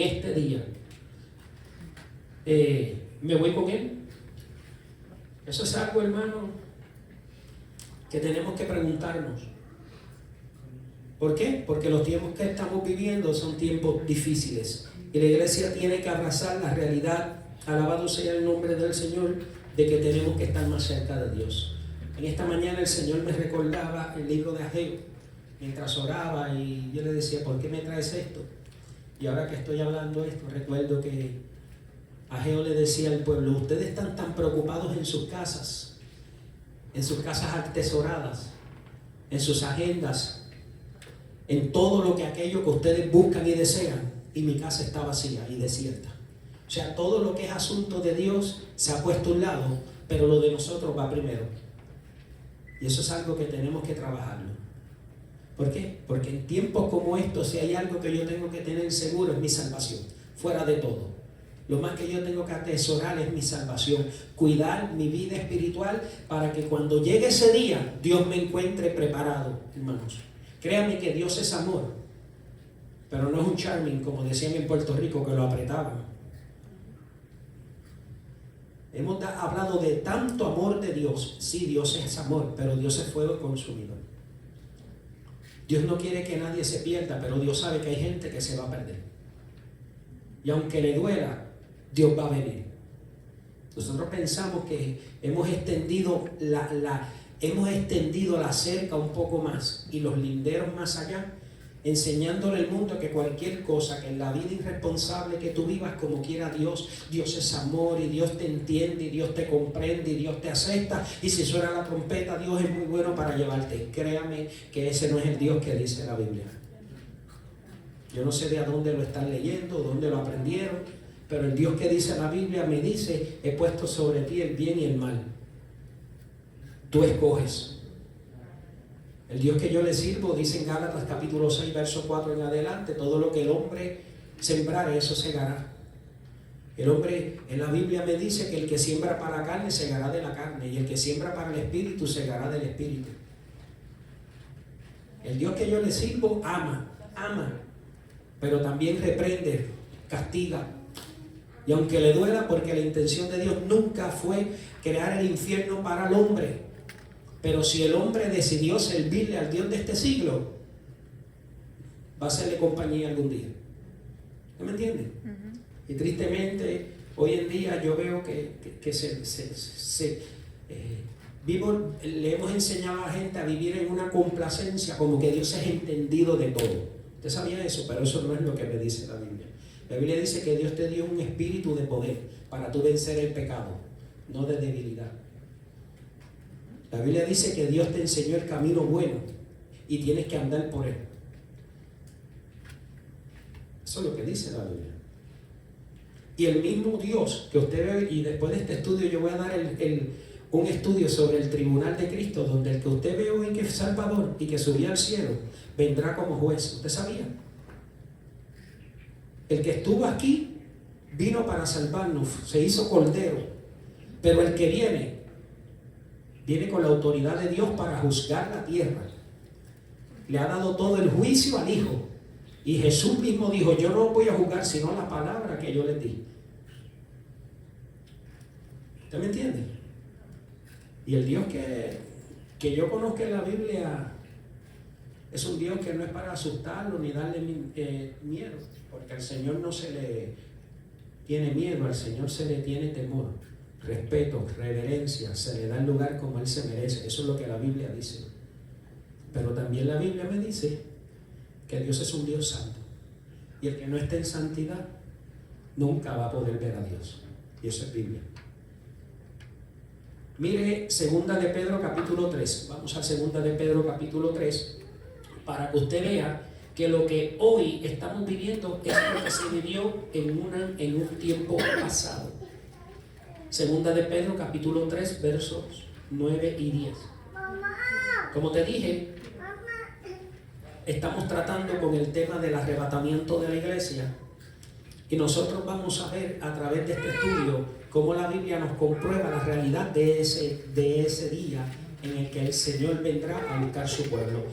este día, me voy con Él. Eso es algo, hermano, que tenemos que preguntarnos. ¿Por qué? Porque los tiempos que estamos viviendo son tiempos difíciles y la iglesia tiene que abrazar la realidad, alabado sea el nombre del Señor, de que tenemos que estar más cerca de Dios. En esta mañana el Señor me recordaba el libro de Ageo mientras oraba, y yo le decía, ¿por qué me traes esto? Y ahora que estoy hablando esto, recuerdo que Ageo le decía al pueblo: ustedes están tan preocupados en sus casas atesoradas, en sus agendas, en todo lo que aquello que ustedes buscan y desean, y mi casa está vacía y desierta. O sea, todo lo que es asunto de Dios se ha puesto a un lado, pero lo de nosotros va primero. Y eso es algo que tenemos que trabajarlo. ¿Por qué? Porque en tiempos como estos, si hay algo que yo tengo que tener seguro, es mi salvación, fuera de todo. Lo más que yo tengo que atesorar es mi salvación, cuidar mi vida espiritual para que cuando llegue ese día, Dios me encuentre preparado, hermanos. Créanme que Dios es amor, pero no es un charming, como decían en Puerto Rico, que lo apretaban. Hemos hablado de tanto amor de Dios. Sí, Dios es amor, pero Dios es fuego consumidor. Dios no quiere que nadie se pierda, pero Dios sabe que hay gente que se va a perder. Y aunque le duela, Dios va a venir. Nosotros pensamos que hemos extendido la cerca un poco más y los linderos más allá, enseñándole al mundo que cualquier cosa, que en la vida irresponsable que tú vivas como quiera Dios es amor, y Dios te entiende, y Dios te comprende, y Dios te acepta, y si suena la trompeta, Dios es muy bueno para llevarte. Créame que ese no es el Dios que dice la Biblia. Yo no sé de a dónde lo están leyendo, dónde lo aprendieron, pero el Dios que dice la Biblia me dice: he puesto sobre ti el bien y el mal. Tú escoges. El Dios que yo le sirvo, dice en Gálatas capítulo 6, verso 4 en adelante: todo lo que el hombre sembrare, eso segará. El hombre, en la Biblia me dice que el que siembra para la carne, segará de la carne, y el que siembra para el espíritu, segará del espíritu. El Dios que yo le sirvo ama, pero también reprende, castiga. Y aunque le duela, porque la intención de Dios nunca fue crear el infierno para el hombre. Pero si el hombre decidió servirle al Dios de este siglo, va a hacerle compañía algún día. ¿No me entienden? Y tristemente, hoy en día yo veo que le hemos enseñado a la gente a vivir en una complacencia, como que Dios es entendido de todo. Usted sabía eso, pero eso no es lo que me dice la Biblia. La Biblia dice que Dios te dio un espíritu de poder para tú vencer el pecado, no de debilidad. La Biblia dice que Dios te enseñó el camino bueno y tienes que andar por él. Eso es lo que dice la Biblia. Y el mismo Dios que usted ve, y después de este estudio yo voy a dar un estudio sobre el tribunal de Cristo, donde el que usted ve hoy que es Salvador y que subió al cielo, vendrá como juez. ¿Usted sabía? El que estuvo aquí vino para salvarnos, se hizo cordero, pero el que viene con la autoridad de Dios para juzgar la tierra. Le ha dado todo el juicio al Hijo. Y Jesús mismo dijo: yo no voy a juzgar sino la palabra que yo les di. ¿Usted me entiende? Y el Dios que yo conozco en la Biblia es un Dios que no es para asustarlo ni darle miedo, porque al Señor no se le tiene miedo, al Señor se le tiene temor, respeto, reverencia, se le da el lugar como Él se merece. Eso es lo que la Biblia dice. Pero también la Biblia me dice que Dios es un Dios santo, y el que no esté en santidad nunca va a poder ver a Dios. Y eso es Biblia. Mire 2 de Pedro capítulo 3. Vamos a 2 de Pedro capítulo 3 para que usted vea que lo que hoy estamos viviendo es lo que se vivió en un tiempo pasado. 2 de Pedro capítulo 3 versos 9 y 10. Como te dije, estamos tratando con el tema del arrebatamiento de la iglesia, y nosotros vamos a ver a través de este estudio cómo la Biblia nos comprueba la realidad de ese día en el que el Señor vendrá a buscar su pueblo.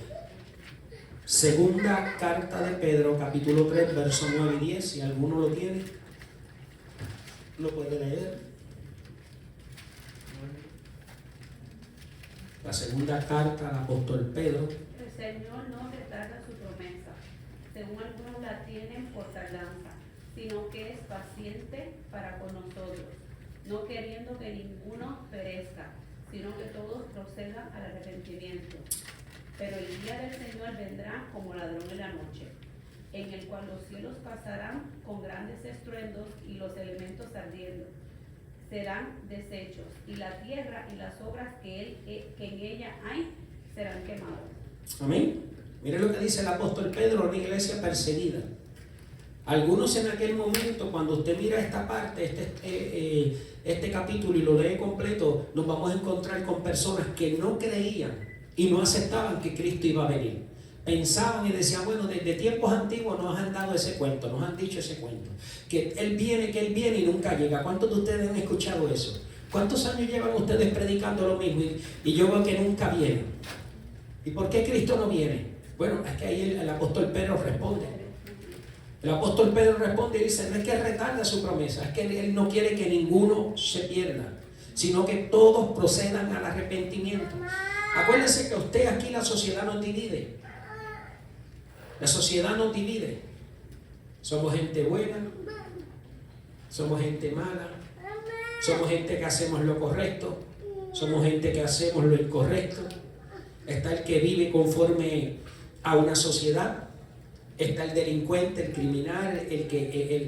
Segunda carta de Pedro, capítulo 3, versos 9 y 10. Si alguno lo tiene, lo puede leer. La segunda carta al apóstol Pedro. El Señor no retarda su promesa, según algunos la tienen por tardanza, sino que es paciente para con nosotros, no queriendo que ninguno perezca, sino que todos procedan al arrepentimiento. Pero el día del Señor vendrá como ladrón en la noche, en el cual los cielos pasarán con grandes estruendos y los elementos ardiendo serán deshechos, y la tierra y las obras que en ella hay serán quemadas. Amén. Mire lo que dice el apóstol Pedro, una iglesia perseguida. Algunos en aquel momento, cuando usted mira esta parte, este capítulo y lo lee completo, nos vamos a encontrar con personas que no creían y no aceptaban que Cristo iba a venir. Pensaban y decían, bueno, desde tiempos antiguos nos han dado ese cuento, nos han dicho ese cuento, que Él viene y nunca llega. ¿Cuántos de ustedes han escuchado eso? ¿Cuántos años llevan ustedes predicando lo mismo y yo veo que nunca viene? ¿Y por qué Cristo no viene? Bueno, es que ahí el apóstol Pedro responde. El apóstol Pedro responde y dice, no es que retarda su promesa, es que Él no quiere que ninguno se pierda, sino que todos procedan al arrepentimiento. Acuérdense que usted aquí la sociedad nos divide. La sociedad nos divide. Somos gente buena, somos gente mala, somos gente que hacemos lo correcto, somos gente que hacemos lo incorrecto. Está el que vive conforme a una sociedad, está el delincuente, el criminal, el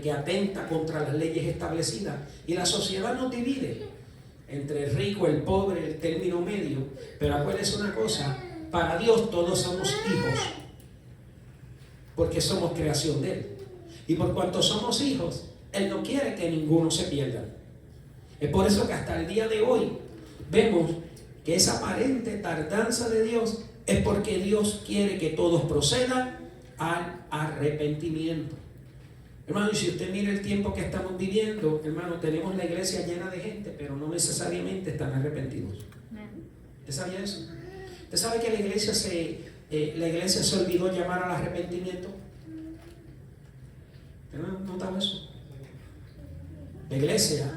que atenta contra las leyes establecidas. Y la sociedad nos divide entre el rico, el pobre, el término medio. Pero acuérdense una cosa, para Dios todos somos hijos, porque somos creación de Él. Y por cuanto somos hijos, Él no quiere que ninguno se pierda. Es por eso que hasta el día de hoy vemos que esa aparente tardanza de Dios es porque Dios quiere que todos procedan al arrepentimiento. Hermano, y si usted mira el tiempo que estamos viviendo, hermano, tenemos la iglesia llena de gente, pero no necesariamente están arrepentidos. ¿Usted sabía eso? ¿Usted sabe que la iglesia se olvidó llamar al arrepentimiento? ¿Usted no ha notado eso? La iglesia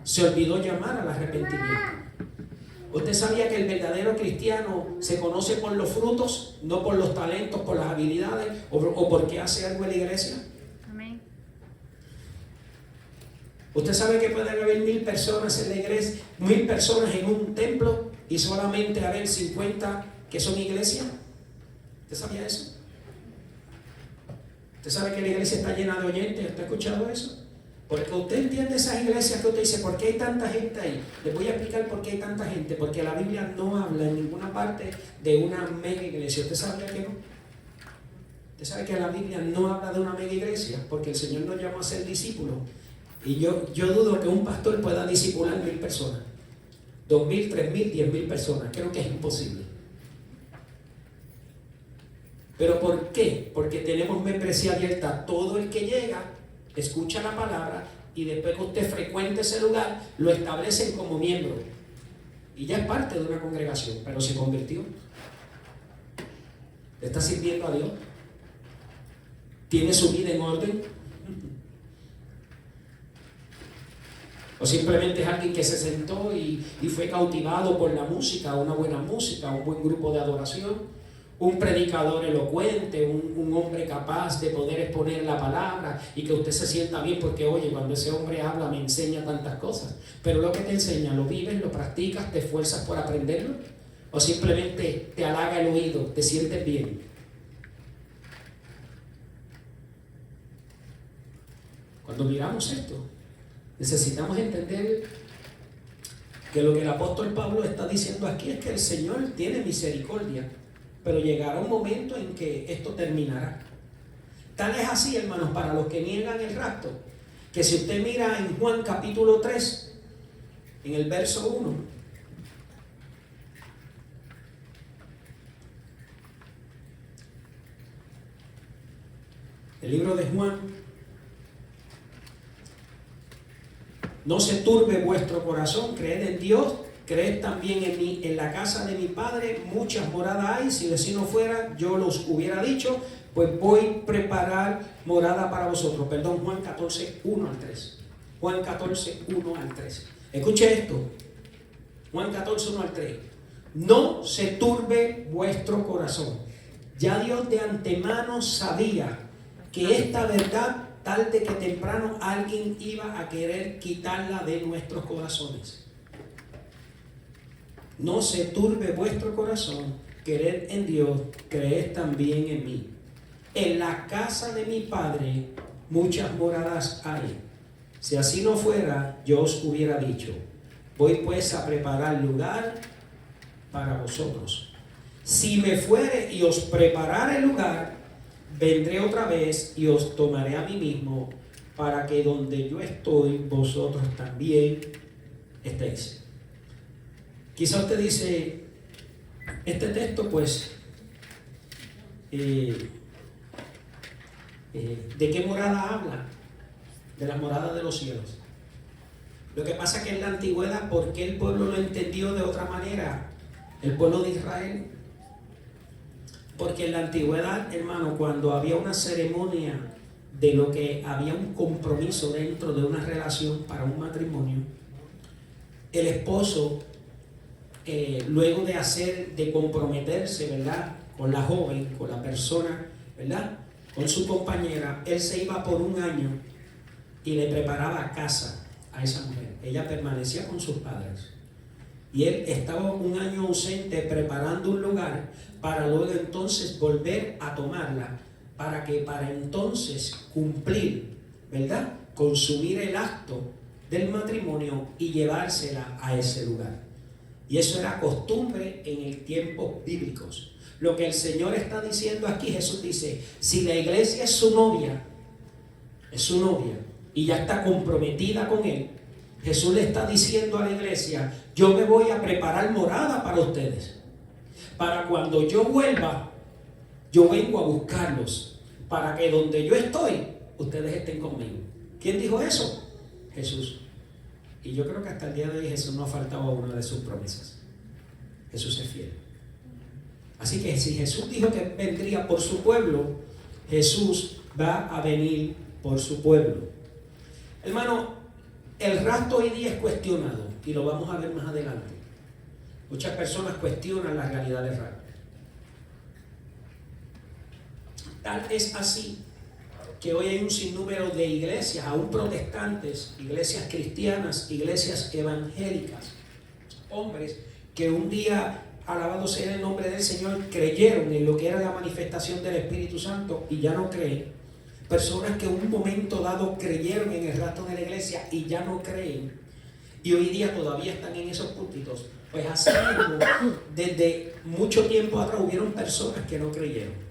se olvidó llamar al arrepentimiento. ¿Usted sabía que el verdadero cristiano se conoce por los frutos, no por los talentos, por las habilidades o porque hace algo en la iglesia? Amén. ¿Usted sabe que pueden haber 1000 personas en la iglesia, 1000 personas en un templo y solamente haber 50 que son iglesia? ¿Usted sabía eso? ¿Usted sabe que la iglesia está llena de oyentes? ¿Usted ha escuchado eso? Porque usted entiende esas iglesias que usted dice, ¿por qué hay tanta gente ahí? Les voy a explicar por qué hay tanta gente. Porque la Biblia no habla en ninguna parte de una mega iglesia. ¿Usted sabía que no? Usted sabe que la Biblia no habla de una mega iglesia, porque el Señor nos llamó a ser discípulos. Y yo dudo que un pastor pueda discipular 1000 personas. 2000, 3000, 10,000 personas. Creo que es imposible. ¿Pero por qué? Porque tenemos membresía abierta. Todo el que llega escucha la palabra y después que usted frecuente ese lugar, lo establecen como miembro. Y ya es parte de una congregación, pero se convirtió. ¿Está sirviendo a Dios? ¿Tiene su vida en orden? ¿O simplemente es alguien que se sentó y fue cautivado por la música, una buena música, un buen grupo de adoración? Un predicador elocuente, un hombre capaz de poder exponer la palabra y que usted se sienta bien porque, oye, cuando ese hombre habla me enseña tantas cosas. Pero lo que te enseña, ¿lo vives, lo practicas, te esfuerzas por aprenderlo? ¿O simplemente te halaga el oído, te sientes bien? Cuando miramos esto, necesitamos entender que lo que el apóstol Pablo está diciendo aquí es que el Señor tiene misericordia, pero llegará un momento en que esto terminará. Tal es así, hermanos, para los que niegan el rapto, que si usted mira en Juan capítulo 3, en el verso 1, el libro de Juan: no se turbe vuestro corazón, creed en Dios creed también en mí. En la casa de mi Padre muchas moradas hay. Si así no fuera, yo los hubiera dicho, pues voy a preparar morada para vosotros. Perdón, Juan 14, 1 al 3. Juan 14, 1 al 3. Escuche esto. Juan 14, 1 al 3. No se turbe vuestro corazón. Ya Dios de antemano sabía que esta verdad, tarde que temprano, alguien iba a querer quitarla de nuestros corazones. No se turbe vuestro corazón, creed en Dios, creed también en mí. En la casa de mi Padre muchas moradas hay. Si así no fuera, yo os hubiera dicho, voy pues a preparar lugar para vosotros. Si me fuere y os preparare el lugar, vendré otra vez y os tomaré a mí mismo, para que donde yo estoy, vosotros también estéis. Quizá usted dice, este texto pues, ¿de qué morada habla? De las moradas de los cielos. Lo que pasa es que en la antigüedad, ¿por qué el pueblo lo entendió de otra manera? El pueblo de Israel. Porque en la antigüedad, hermano, cuando había una ceremonia de lo que había un compromiso dentro de una relación para un matrimonio, el esposo, luego de comprometerse, ¿verdad?, con la joven, con la persona, ¿verdad?, con su compañera, él se iba por un año y le preparaba casa a esa mujer. Ella permanecía con sus padres. Y él estaba un año ausente preparando un lugar para luego entonces volver a tomarla, para entonces cumplir, ¿verdad?, consumir el acto del matrimonio y llevársela a ese lugar. Y eso era costumbre en el tiempos bíblicos. Lo que el Señor está diciendo aquí, Jesús dice, si la iglesia es su novia y ya está comprometida con Él, Jesús le está diciendo a la iglesia, yo me voy a preparar morada para ustedes. Para cuando yo vuelva, yo vengo a buscarlos. Para que donde yo estoy, ustedes estén conmigo. ¿Quién dijo eso? Jesús. Y yo creo que hasta el día de hoy Jesús no ha faltado a una de sus promesas. Jesús es fiel. Así que si Jesús dijo que vendría por su pueblo, Jesús va a venir por su pueblo. Hermano, el rapto hoy día es cuestionado y lo vamos a ver más adelante. Muchas personas cuestionan la realidad del rapto. Tal es así que hoy hay un sinnúmero de iglesias, aún protestantes, iglesias cristianas, iglesias evangélicas, hombres que un día, alabado sea el nombre del Señor, creyeron en lo que era la manifestación del Espíritu Santo y ya no creen. Personas que en un momento dado creyeron en el rapto de la iglesia y ya no creen. Y hoy día todavía están en esos púlpitos. Pues así mismo, desde mucho tiempo atrás hubieron personas que no creyeron.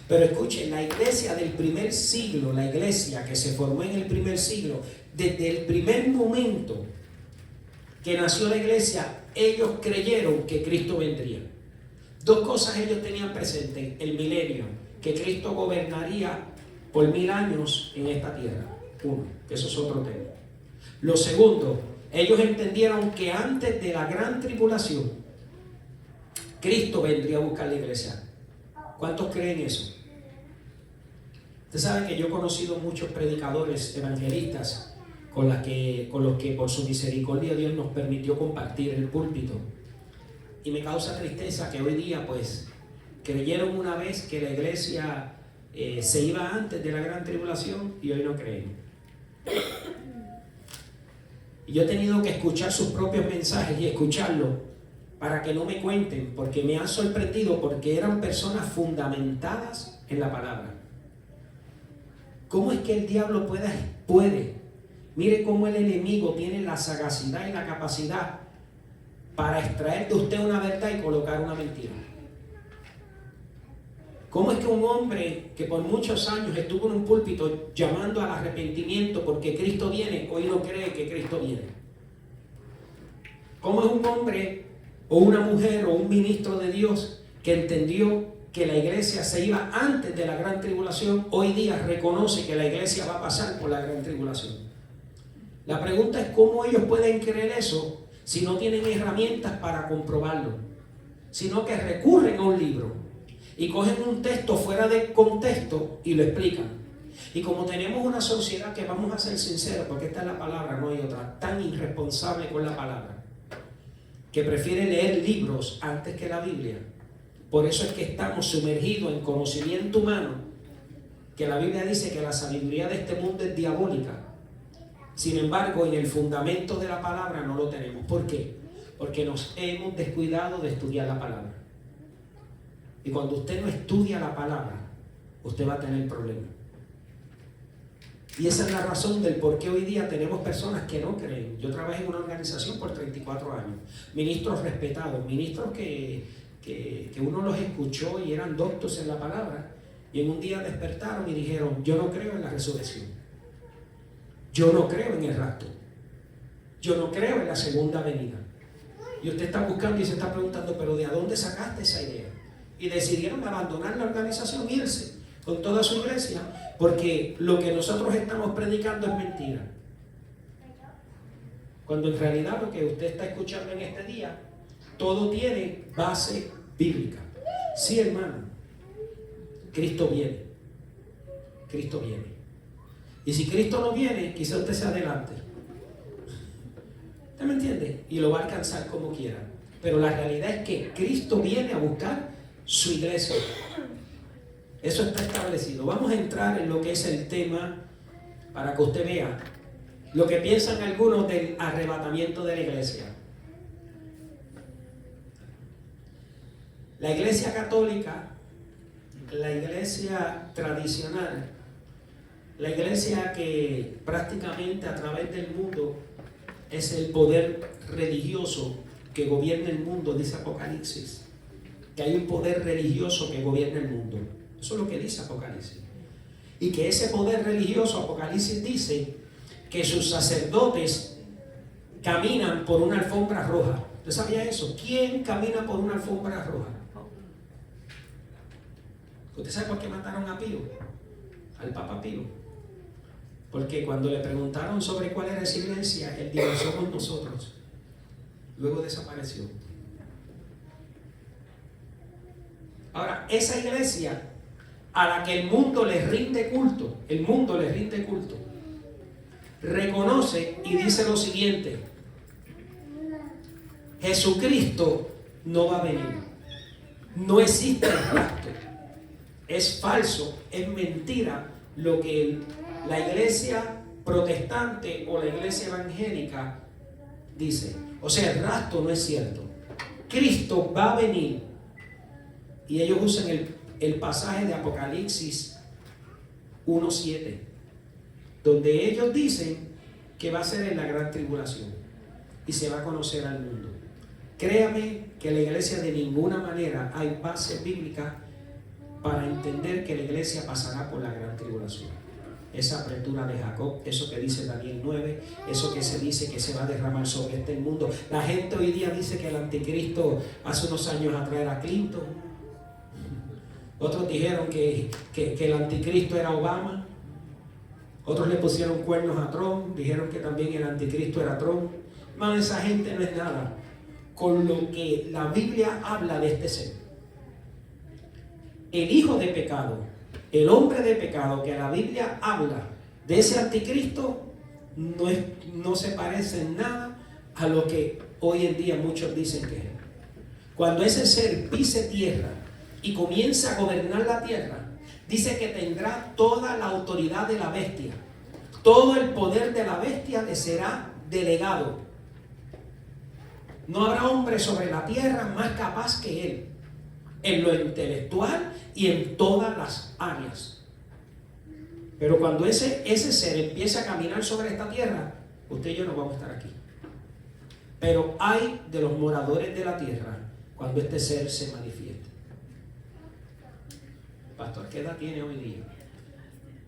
Pero escuchen, la iglesia del primer siglo, la iglesia que se formó en el primer siglo, desde el primer momento que nació la iglesia, ellos creyeron que Cristo vendría. Dos cosas ellos tenían presentes: el milenio, que Cristo gobernaría por 1000 años en esta tierra. Uno, que eso es otro tema. Lo segundo, ellos entendieron que antes de la gran tribulación, Cristo vendría a buscar la iglesia. ¿Cuántos creen eso? Ustedes saben que yo he conocido muchos predicadores evangelistas con los que por su misericordia Dios nos permitió compartir el púlpito. Y me causa tristeza que hoy día pues creyeron una vez que la iglesia se iba antes de la gran tribulación y hoy no creen. Y yo he tenido que escuchar sus propios mensajes y escucharlos para que no me cuenten, porque me han sorprendido, porque eran personas fundamentadas en la palabra. ¿Cómo es que el diablo puede? Mire cómo el enemigo tiene la sagacidad y la capacidad para extraer de usted una verdad y colocar una mentira. ¿Cómo es que un hombre que por muchos años estuvo en un púlpito llamando al arrepentimiento porque Cristo viene, hoy no cree que Cristo viene? ¿Cómo es un hombre o una mujer o un ministro de Dios que entendió que la iglesia se iba antes de la gran tribulación, hoy día reconoce que la iglesia va a pasar por la gran tribulación? La pregunta es cómo ellos pueden creer eso si no tienen herramientas para comprobarlo, sino que recurren a un libro y cogen un texto fuera de contexto y lo explican. Y como tenemos una sociedad que, vamos a ser sinceros, porque esta es la palabra, no hay otra, tan irresponsable con la palabra, que prefiere leer libros antes que la Biblia. Por eso es que estamos sumergidos en conocimiento humano, que la Biblia dice que la sabiduría de este mundo es diabólica. Sin embargo, en el fundamento de la palabra no lo tenemos. ¿Por qué? Porque nos hemos descuidado de estudiar la palabra. Y cuando usted no estudia la palabra, usted va a tener problemas. Y esa es la razón del por qué hoy día tenemos personas que no creen. Yo trabajé en una organización por 34 años. Ministros respetados, ministros que uno los escuchó y eran doctos en la palabra. Y en un día despertaron y dijeron, yo no creo en la resurrección. Yo no creo en el rapto. Yo no creo en la segunda venida. Y usted está buscando y se está preguntando, pero ¿de dónde sacaste esa idea? Y decidieron abandonar la organización, irse con toda su iglesia, porque lo que nosotros estamos predicando es mentira. Cuando en realidad lo que usted está escuchando en este día, todo tiene base bíblica. Sí, hermano, Cristo viene. Cristo viene. Y si Cristo no viene, quizá usted se adelante. ¿Usted me entiende? Y lo va a alcanzar como quiera. Pero la realidad es que Cristo viene a buscar su iglesia. Eso está establecido. Vamos a entrar en lo que es el tema para que usted vea lo que piensan algunos del arrebatamiento de la iglesia. La iglesia católica, la iglesia tradicional, la iglesia que prácticamente a través del mundo es el poder religioso que gobierna el mundo, dice Apocalipsis, que hay un poder religioso que gobierna el mundo. Eso es lo que dice Apocalipsis. Y que ese poder religioso, Apocalipsis dice que sus sacerdotes caminan por una alfombra roja. ¿Usted sabía eso? ¿Quién camina por una alfombra roja? ¿Usted sabe por qué mataron a Pío? Al Papa Pío. Porque cuando le preguntaron sobre cuál era esa iglesia, él dijo, somos nosotros. Luego desapareció. Ahora, esa iglesia a la que el mundo le rinde culto, reconoce y dice lo siguiente: Jesucristo no va a venir. No existe el rapto. Es falso, es mentira lo que la iglesia protestante o la iglesia evangélica dice. O sea, el rapto no es cierto. Cristo va a venir. Y ellos usan el pasaje de Apocalipsis 1:7, donde ellos dicen que va a ser en la gran tribulación y se va a conocer al mundo. Créame que la iglesia de ninguna manera hay base bíblica para entender que la iglesia pasará por la gran tribulación. Esa apertura de Jacob, eso que dice Daniel 9, eso que se dice que se va a derramar sobre este mundo. La gente hoy día dice que el anticristo hace unos años atrás era Clinton. Otros dijeron que el anticristo era Obama. Otros le pusieron cuernos a Trump. Dijeron que también el anticristo era Trump. Hermano, esa gente no es nada con lo que la Biblia habla de este ser. El hijo de pecado, el hombre de pecado que la Biblia habla de ese anticristo, no se parece en nada a lo que hoy en día muchos dicen que es. Cuando ese ser pise tierra y comienza a gobernar la tierra, dice que tendrá toda la autoridad de la bestia. Todo el poder de la bestia le será delegado. No habrá hombre sobre la tierra más capaz que él, en lo intelectual y en todas las áreas. Pero cuando ese ser empiece a caminar sobre esta tierra, usted y yo no vamos a estar aquí. Pero hay de los moradores de la tierra cuando este ser se manifieste. Pastor, ¿qué edad tiene hoy día?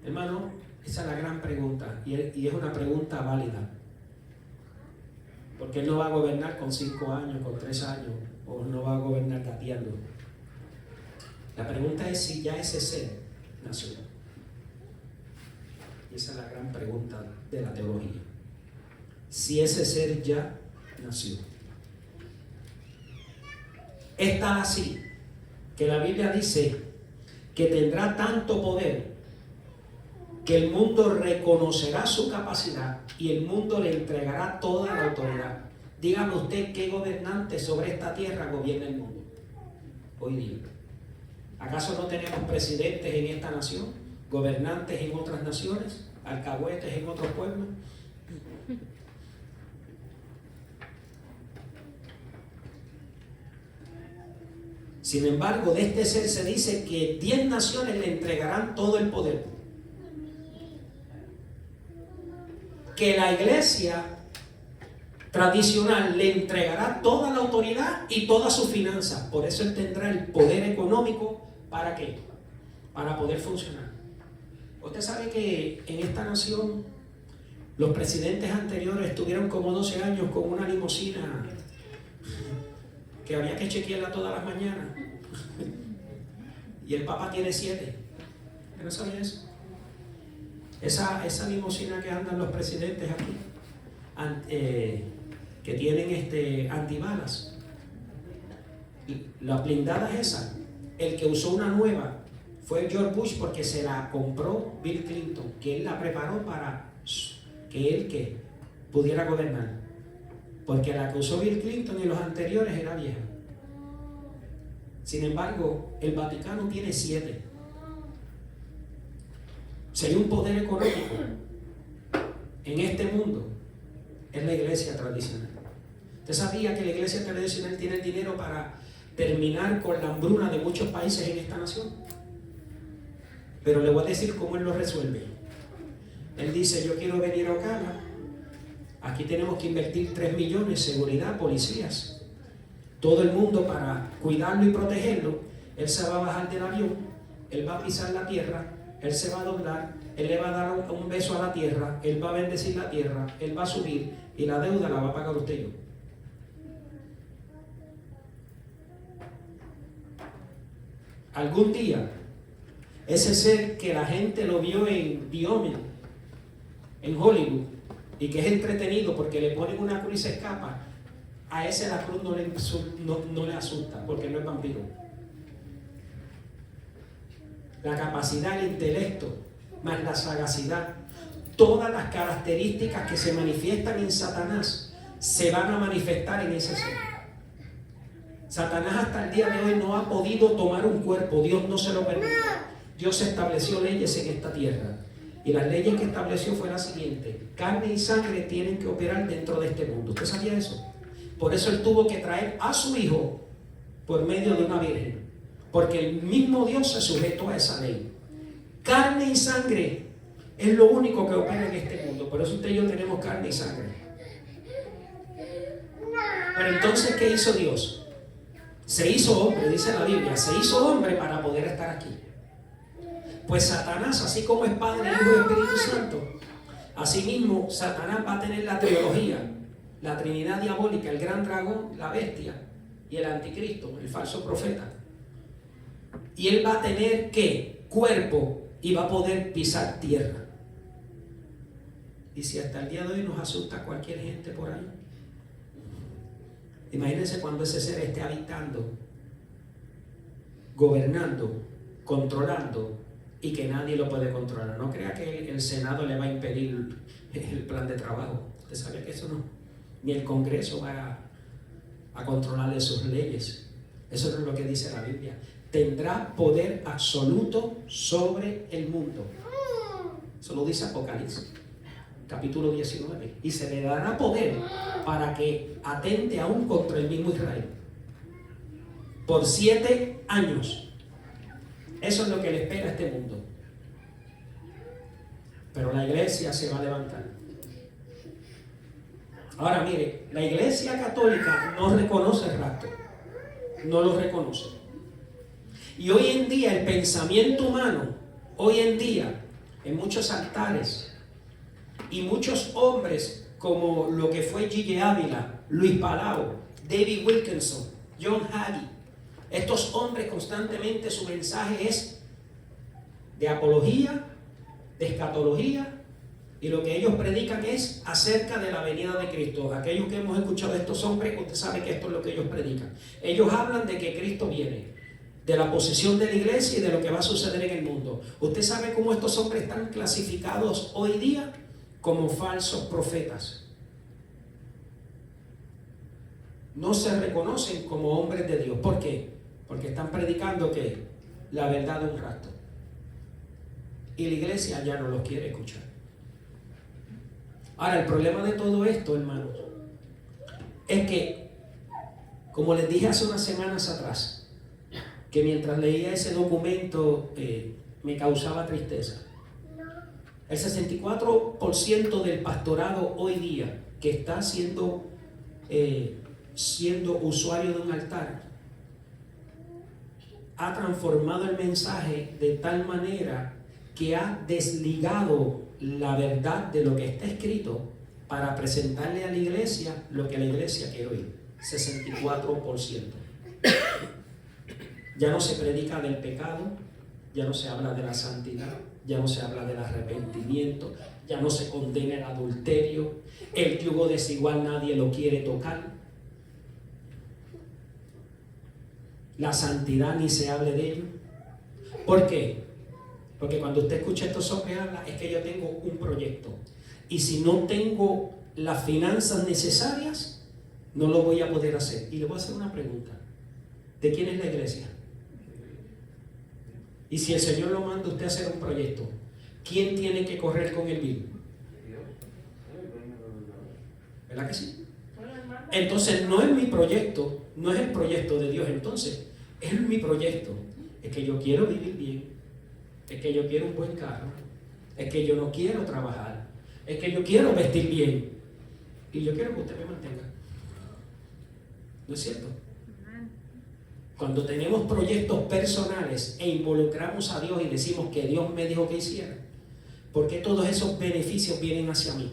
Hermano, esa es la gran pregunta y es una pregunta válida. Porque él no va a gobernar con 5 años, con 3 años, o no va a gobernar gateando. La pregunta es si ya ese ser nació. Y esa es la gran pregunta de la teología. Si ese ser ya nació. Es tal así que la Biblia dice que tendrá tanto poder que el mundo reconocerá su capacidad y el mundo le entregará toda la autoridad. Dígame usted qué gobernante sobre esta tierra gobierna el mundo hoy día. ¿Acaso no tenemos presidentes en esta nación? ¿Gobernantes en otras naciones? ¿Alcahuetes en otros pueblos? Sin embargo, de este ser se dice que 10 naciones le entregarán todo el poder. Que la iglesia tradicional le entregará toda la autoridad y todas sus finanzas. Por eso él tendrá el poder económico. ¿Para qué? Para poder funcionar. Usted sabe que en esta nación los presidentes anteriores estuvieron como 12 años con una limusina que había que chequearla todas las mañanas. Y el Papa tiene 7. ¿No sabía eso? Esa limusina que andan los presidentes aquí, que tienen antibalas, la blindada es esa. El que usó una nueva fue George Bush porque se la compró Bill Clinton, que él la preparó para que él pudiera gobernar. Porque la que usó Bill Clinton y los anteriores era vieja. Sin embargo, el Vaticano tiene 7. Si hay un poder económico en este mundo, es la iglesia tradicional. ¿Usted sabía que la iglesia tradicional tiene el dinero para terminar con la hambruna de muchos países en esta nación? Pero le voy a decir cómo él lo resuelve. Él dice, yo quiero venir a Ocala. Aquí tenemos que invertir 3 millones, seguridad, policías, todo el mundo para cuidarlo y protegerlo. Él se va a bajar del avión, él va a pisar la tierra, él se va a doblar, él le va a dar un beso a la tierra, él va a bendecir la tierra, él va a subir y la deuda la va a pagar usted y yo. Algún día, ese ser que la gente lo vio en The Omen, en Hollywood, y que es entretenido porque le ponen una cruz y se escapa, a ese la cruz no le asusta porque no es vampiro. La capacidad, el intelecto, más la sagacidad, todas las características que se manifiestan en Satanás se van a manifestar en ese ser. Satanás hasta el día de hoy no ha podido tomar un cuerpo, Dios no se lo permitió. Dios estableció leyes en esta tierra. Y las leyes que estableció fue la siguiente: carne y sangre tienen que operar dentro de este mundo. ¿Usted sabía eso? Por eso él tuvo que traer a su hijo por medio de una virgen, porque el mismo Dios se sujetó a esa ley. Carne y sangre es lo único que opera en este mundo. Por eso usted y yo tenemos carne y sangre. Pero entonces, ¿qué hizo Dios? Se hizo hombre, dice la Biblia, se hizo hombre para poder estar aquí. Pues Satanás, así como es Padre, Hijo y Espíritu Santo, asimismo Satanás va a tener la trilogía, la Trinidad diabólica, el gran dragón, la bestia y el anticristo, el falso profeta. Y él va a tener ¿qué? Cuerpo, y va a poder pisar tierra. Y si hasta el día de hoy nos asusta cualquier gente por ahí, imagínense cuando ese ser esté habitando, gobernando, controlando, y que nadie lo puede controlar. No crea que el Senado le va a impedir el plan de trabajo. Usted sabe que eso no. Ni el Congreso va a controlarle sus leyes. Eso no es lo que dice la Biblia. Tendrá poder absoluto sobre el mundo. Eso lo dice Apocalipsis, capítulo 19. Y se le dará poder para que atente aún contra el mismo Israel. Por 7 años. Eso es lo que le espera a este mundo. Pero la iglesia se va a levantar. Ahora mire, la iglesia católica no reconoce el rapto. No lo reconoce. Y hoy en día el pensamiento humano, hoy en día, en muchos altares, y muchos hombres como lo que fue Gigi Ávila, Luis Palau, David Wilkinson, John Hagee, estos hombres constantemente su mensaje es de apología, de escatología Y lo que ellos predican es acerca de la venida de Cristo. Aquellos que hemos escuchado a estos hombres, usted sabe que esto es lo que ellos predican. Ellos hablan de que Cristo viene, de la posición de la iglesia y de lo que va a suceder en el mundo. Usted sabe cómo estos hombres están clasificados hoy día como falsos profetas. No se reconocen como hombres de Dios. ¿Por qué? Porque están predicando que la verdad de un rato. Y la iglesia ya no los quiere escuchar. Ahora, el problema de todo esto, hermanos, es que, como les dije hace unas semanas atrás, que mientras leía ese documento me causaba tristeza. El 64% del pastorado hoy día que está siendo usuario de un altar ha transformado el mensaje de tal manera que ha desligado la verdad de lo que está escrito para presentarle a la iglesia lo que la iglesia quiere oír. 64%. Ya no se predica del pecado, ya no se habla de la santidad, ya no se habla del arrepentimiento, ya no se condena el adulterio, el yugo desigual nadie lo quiere tocar. La santidad ni se hable de ello. ¿Por qué? Porque cuando usted escucha a estos hombres hablar, es que yo tengo un proyecto. Y si no tengo las finanzas necesarias, no lo voy a poder hacer. Y le voy a hacer una pregunta. ¿De quién es la iglesia? Y si el Señor lo manda a usted a hacer un proyecto, ¿quién tiene que correr con el bill? ¿Verdad que sí? Entonces no es mi proyecto, no es el proyecto de Dios. Entonces es mi proyecto. Es que yo quiero vivir bien, es que yo quiero un buen carro, es que yo no quiero trabajar, es que yo quiero vestir bien y yo quiero que usted me mantenga. ¿No es cierto? Cuando tenemos proyectos personales e involucramos a Dios y decimos que Dios me dijo que hiciera, ¿por qué todos esos beneficios vienen hacia mí?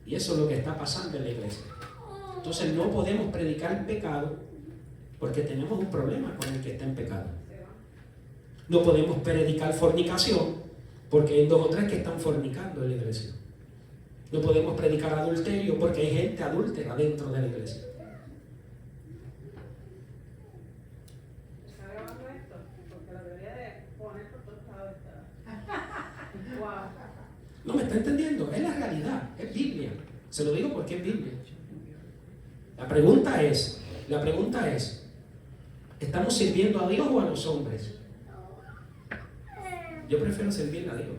Y eso es lo que está pasando en la iglesia. Entonces no podemos predicar el pecado porque tenemos un problema con el que está en pecado. No podemos predicar fornicación porque hay 2 o 3 que están fornicando en la iglesia. No podemos predicar adulterio porque hay gente adúltera dentro de la iglesia. ¿Está grabando esto? Porque lo debería de poner por todos lados. Wow. No me está entendiendo, es la realidad, es Biblia. Se lo digo porque es Biblia. La pregunta es, ¿estamos sirviendo a Dios o a los hombres? Yo prefiero servir a Dios.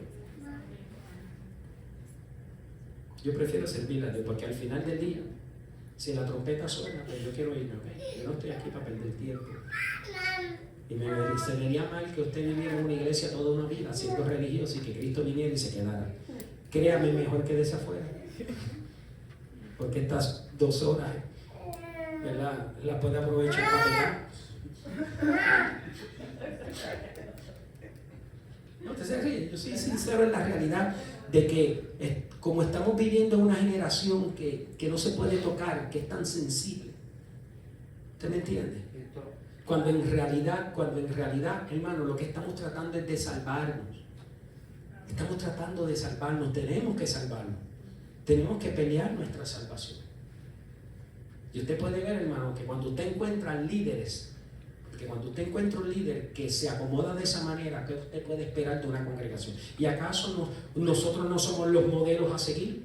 Yo prefiero servir a Dios porque al final del día, si la trompeta suena, pues yo quiero irme, ¿okay? Yo no estoy aquí para perder tiempo. Y se vería mal que usted viviera en una iglesia toda una vida siendo religioso y que Cristo viniera y se quedara. Créame, mejor que afuera. Porque estas 2 horas, ¿verdad?, las puede aprovechar para pegar. No te se ríe. Yo soy sincero en la realidad de que como estamos viviendo una generación que no se puede tocar, que es tan sensible. ¿Usted me entiende? Cuando en realidad, hermano, lo que estamos tratando es de salvarnos. Estamos tratando de salvarnos, tenemos que salvarnos. Tenemos que pelear nuestra salvación. Y usted puede ver, hermano, que cuando usted encuentra líderes, porque cuando usted encuentra un líder que se acomoda de esa manera, ¿qué usted puede esperar de una congregación? ¿Y acaso nosotros no somos los modelos a seguir?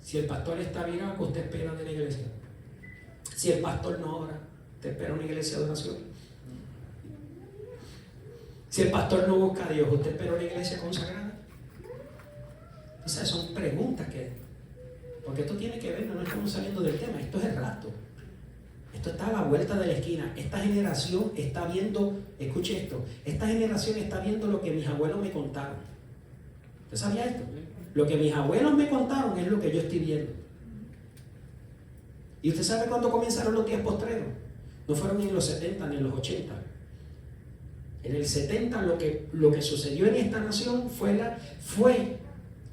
Si el pastor está virado, ¿qué usted espera de la iglesia? Si el pastor no ora, ¿usted espera una iglesia de oración? Si el pastor no busca a Dios, ¿usted espera una iglesia consagrada? O sea, son preguntas porque esto tiene que ver, no estamos saliendo del tema, esto es el rato. Esto está a la vuelta de la esquina. Esta generación está viendo, escuche esto, esta generación está viendo lo que mis abuelos me contaron. ¿Usted sabía esto? Lo que mis abuelos me contaron es lo que yo estoy viendo. ¿Y usted sabe cuándo comenzaron los días postreros? No fueron ni en los 70 ni en los 80. En el 70 lo que sucedió en esta nación fue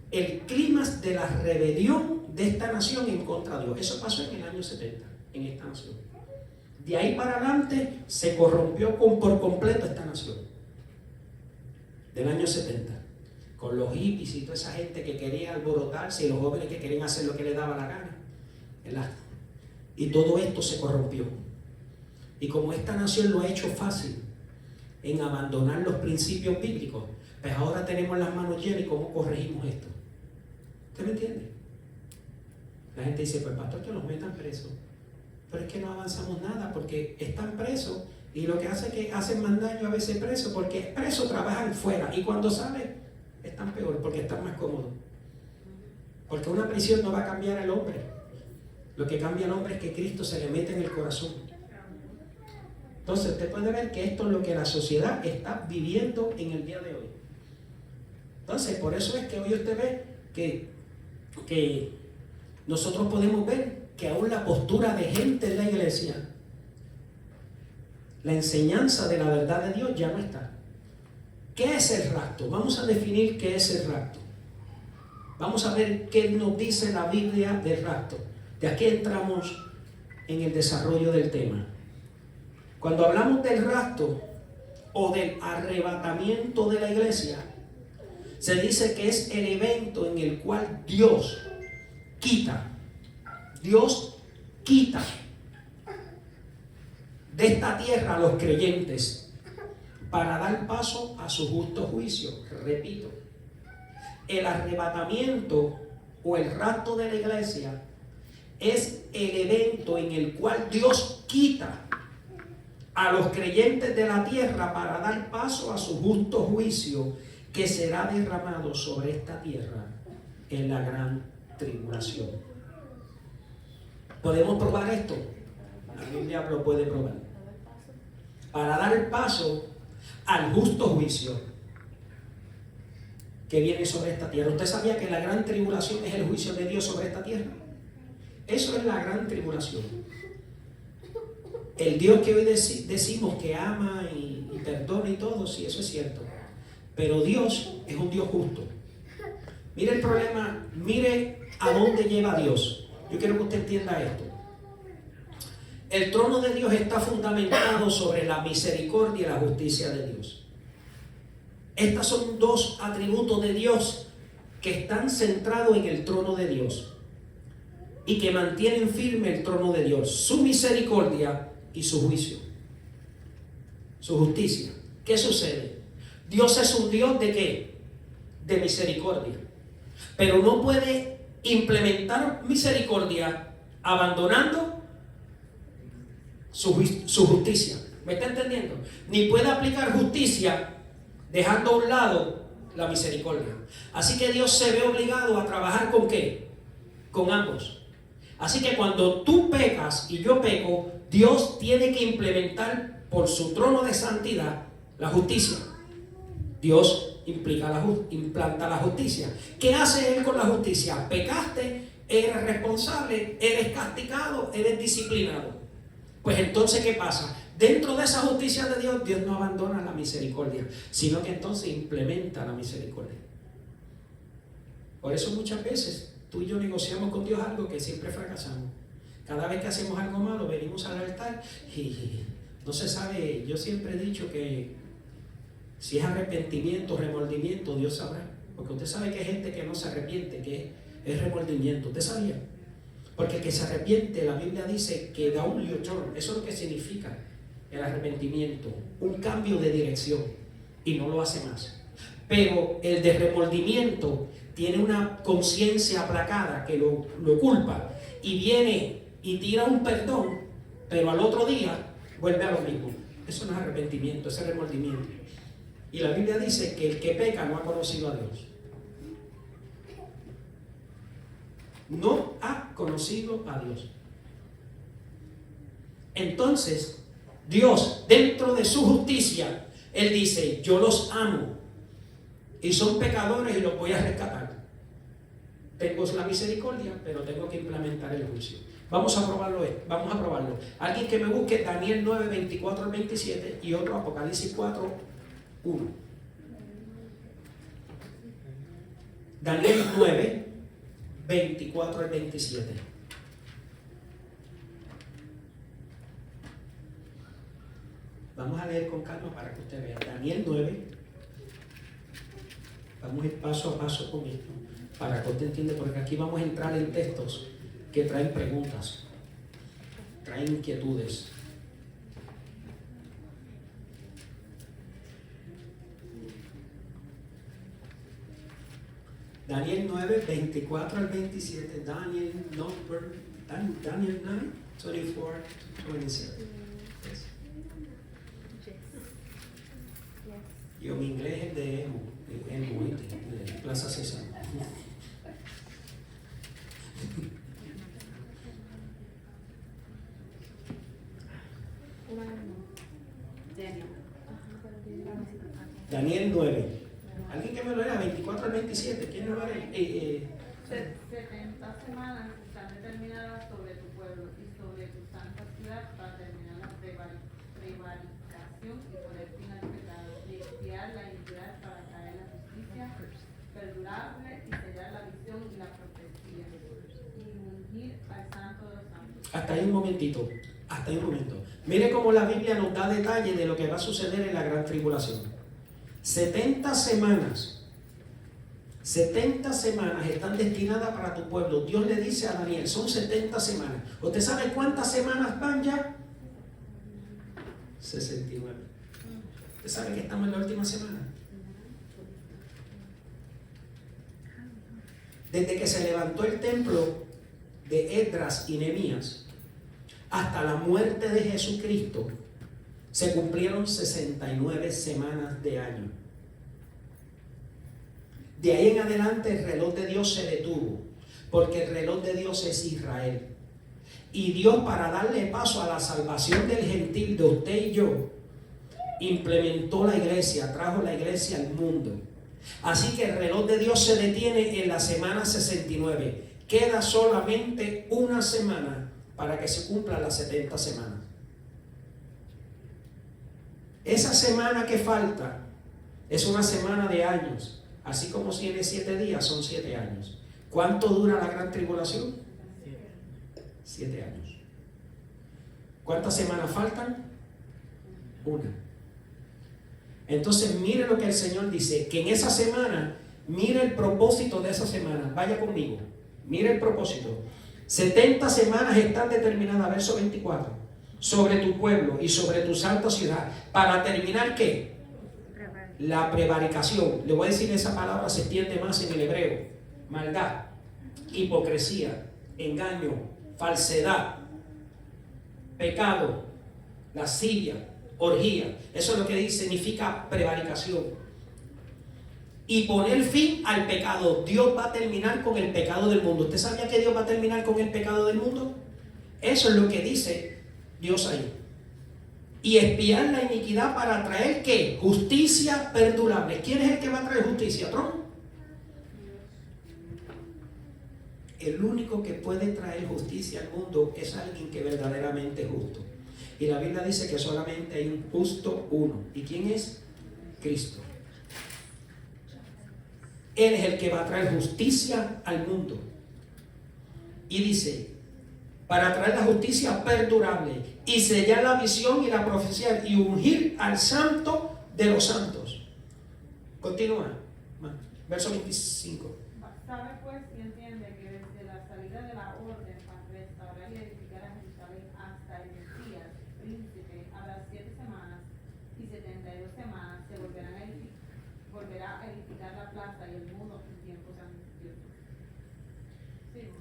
el clímax de la rebelión de esta nación en contra de Dios. Eso pasó en el año 70, en esta nación. De ahí para adelante se corrompió por completo esta nación. del año 70, con los hippies y toda esa gente que quería alborotarse y los jóvenes que querían hacer lo que les daba la gana. Y todo esto se corrompió. Y como esta nación lo ha hecho fácil en abandonar los principios bíblicos, pues ahora tenemos las manos llenas y cómo corregimos esto. ¿Usted me entiende? La gente dice, pues pastor, que los metan presos. Pero es que no avanzamos nada porque están presos y lo que hace es que hacen más daño a veces presos, porque presos trabajan fuera y cuando salen están peor porque están más cómodos. Porque una prisión no va a cambiar al hombre. Lo que cambia al hombre es que Cristo se le mete en el corazón. Entonces usted puede ver que esto es lo que la sociedad está viviendo en el día de hoy. Entonces por eso es que hoy usted ve que nosotros podemos ver que aún la postura de gente en la iglesia, la enseñanza de la verdad de Dios ya no está. ¿Qué es el rapto? Vamos a definir qué es el rapto. Vamos a ver qué nos dice la Biblia del rapto. De aquí entramos en el desarrollo del tema. Cuando hablamos del rapto o del arrebatamiento de la iglesia, se dice que es el evento en el cual Dios quita de esta tierra a los creyentes para dar paso a su justo juicio. Repito, el arrebatamiento o el rapto de la iglesia es el evento en el cual Dios quita a los creyentes de la tierra para dar paso a su justo juicio que será derramado sobre esta tierra en la gran tribulación. ¿Podemos probar esto? La Biblia lo puede probar. Para dar el paso al justo juicio que viene sobre esta tierra. ¿Usted sabía que la gran tribulación es el juicio de Dios sobre esta tierra? Eso es la gran tribulación. El Dios que hoy decimos que ama y perdona y todo, sí, eso es cierto. Pero Dios es un Dios justo. Mire el problema, mire a dónde lleva Dios. Yo quiero que usted entienda esto. El trono de Dios está fundamentado sobre la misericordia y la justicia de Dios. Estas son dos atributos de Dios que están centrados en el trono de Dios y que mantienen firme el trono de Dios, su misericordia y su juicio, su justicia. ¿Qué sucede? Dios es un Dios ¿de qué? De misericordia, pero no puede implementar misericordia abandonando su justicia. ¿Me está entendiendo? Ni puede aplicar justicia dejando a un lado la misericordia. Así que Dios se ve obligado a trabajar ¿con qué? Con ambos. Así que cuando tú pecas y yo peco, Dios tiene que implementar por su trono de santidad la justicia. Dios implanta la justicia. ¿Qué hace Él con la justicia? Pecaste, eres responsable, eres castigado, eres disciplinado. Pues entonces, ¿qué pasa? Dentro de esa justicia de Dios, Dios no abandona la misericordia, sino que entonces implementa la misericordia. Por eso muchas veces tú y yo negociamos con Dios algo que siempre fracasamos. Cada vez que hacemos algo malo, venimos al altar y no se sabe. Yo siempre he dicho que si es arrepentimiento, remordimiento, Dios sabrá. Porque usted sabe que hay gente que no se arrepiente, que es remordimiento. ¿Usted sabía? Porque el que se arrepiente, la Biblia dice que da un U-turn. Eso es lo que significa el arrepentimiento, un cambio de dirección, y no lo hace más. Pero el de remordimiento tiene una conciencia aplacada que lo culpa y viene y tira un perdón, pero al otro día vuelve a lo mismo. Eso no es arrepentimiento, es remordimiento. Y la Biblia dice que el que peca no ha conocido a Dios. No ha conocido a Dios. Entonces, Dios, dentro de su justicia, Él dice, yo los amo y son pecadores y los voy a rescatar. Tengo la misericordia, pero tengo que implementar el juicio. Vamos a probarlo. Alguien que me busque Daniel 9, 24 al 27 y otro Apocalipsis 4, 1. Daniel 9, 24 al 27. Vamos a leer con calma para que usted vea. Daniel 9, Vamos a ir paso a paso con esto, para que usted entienda, porque aquí vamos a entrar en textos que traen preguntas, traen inquietudes. Daniel 9, 24 al 27, Daniel 9, 24, 27. Yes. Yo, mi inglés es de Plaza César. Daniel 9. ¿Alguien que me lo lea? 24 al 27. ¿Quién me lo lee? 70 semanas están determinadas sobre tu pueblo y sobre tu santa ciudad para terminar la prevaricación y poner fin al pecado, y expiar la iniquidad para traer la justicia perdurable y sellar la visión y la profecía, y ungir al santo de los santos. Hasta ahí un momentito. Hasta ahí un momento. Mire cómo la Biblia nos da detalle de lo que va a suceder en la gran tribulación. 70 semanas. 70 semanas están destinadas para tu pueblo. Dios le dice a Daniel, son 70 semanas. ¿Usted sabe cuántas semanas van ya? 69. ¿Usted sabe que estamos en la última semana? Desde que se levantó el templo de Esdras y Nehemías hasta la muerte de Jesucristo, se cumplieron 69 semanas de año. De ahí en adelante el reloj de Dios se detuvo, porque el reloj de Dios es Israel. Y Dios, para darle paso a la salvación del gentil, de usted y yo, implementó la iglesia, trajo la iglesia al mundo. Así que el reloj de Dios se detiene en la semana 69. Queda solamente una semana para que se cumplan las 70 semanas. Esa semana que falta es una semana de años. Así como tiene 7 días, son 7 años. ¿Cuánto dura la gran tribulación? 7 años. ¿Cuántas semanas faltan? Una. Entonces mire lo que el Señor dice, que en esa semana, mire el propósito de esa semana. Vaya conmigo, mire el propósito. 70 semanas están determinadas, verso 24, sobre tu pueblo y sobre tu santa ciudad, para terminar ¿qué? La prevaricación. Le voy a decir, esa palabra se extiende más en el hebreo. Maldad, hipocresía, engaño, falsedad, pecado, lascivia, orgía. Eso es lo que significa prevaricación. Y poner fin al pecado. Dios va a terminar con el pecado del mundo. ¿Usted sabía que Dios va a terminar con el pecado del mundo? Eso es lo que dice Dios ahí. Y expiar la iniquidad para traer ¿qué? Justicia perdurable. ¿Quién es el que va a traer justicia? ¿Trump? El único que puede traer justicia al mundo es alguien que verdaderamente es justo. Y la Biblia dice que solamente hay un justo uno. ¿Y quién es? Cristo. Él es el que va a traer justicia al mundo. Y dice, para traer la justicia perdurable y sellar la visión y la profecía y ungir al santo de los santos. Continúa. Verso 25. Sabe pues y entiende que desde la salida de la orden para restaurar y edificar a Jerusalén hasta el Mesías, príncipe, a las 7 semanas y 72 semanas se volverá a edificar la plaza y el muro en tiempos angustiosos.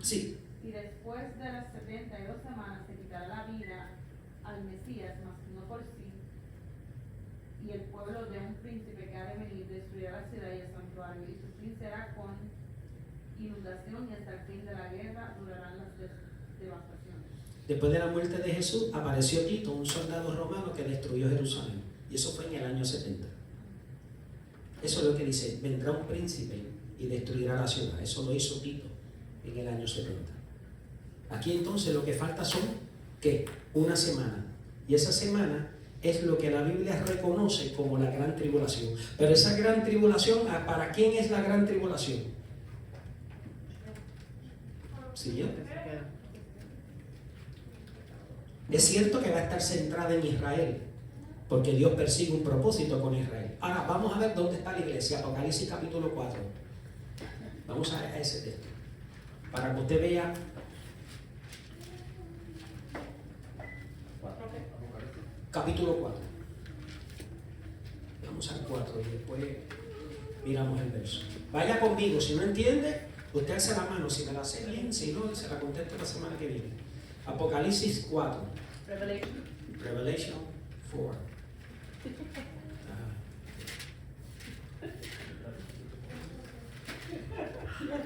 Sí. Y después de las 72 semanas se quitará la vida al Mesías, mas no por sí, y el pueblo de un príncipe que ha de venir destruirá la ciudad y el santuario, y su fin será con inundación, y hasta el fin de la guerra durarán las devastaciones. Después de la muerte de Jesús apareció Tito, un soldado romano que destruyó Jerusalén. Y eso fue en el año 70. Eso es lo que dice, vendrá un príncipe y destruirá la ciudad. Eso lo hizo Tito en el año 70. Aquí entonces lo que falta son, ¿qué? Una semana. Y esa semana es lo que la Biblia reconoce como la gran tribulación. Pero esa gran tribulación, ¿para quién es la gran tribulación? Siguiente. Es cierto que va a estar centrada en Israel, porque Dios persigue un propósito con Israel. Ahora vamos a ver dónde está la iglesia. Apocalipsis capítulo 4. Vamos a ese texto para que usted vea. Capítulo 4. Vamos al 4 y después miramos el verso. Vaya conmigo, si no entiende, usted hace la mano, si me la hace bien, si no, se la contesto la semana que viene. Apocalipsis 4. Revelation 4.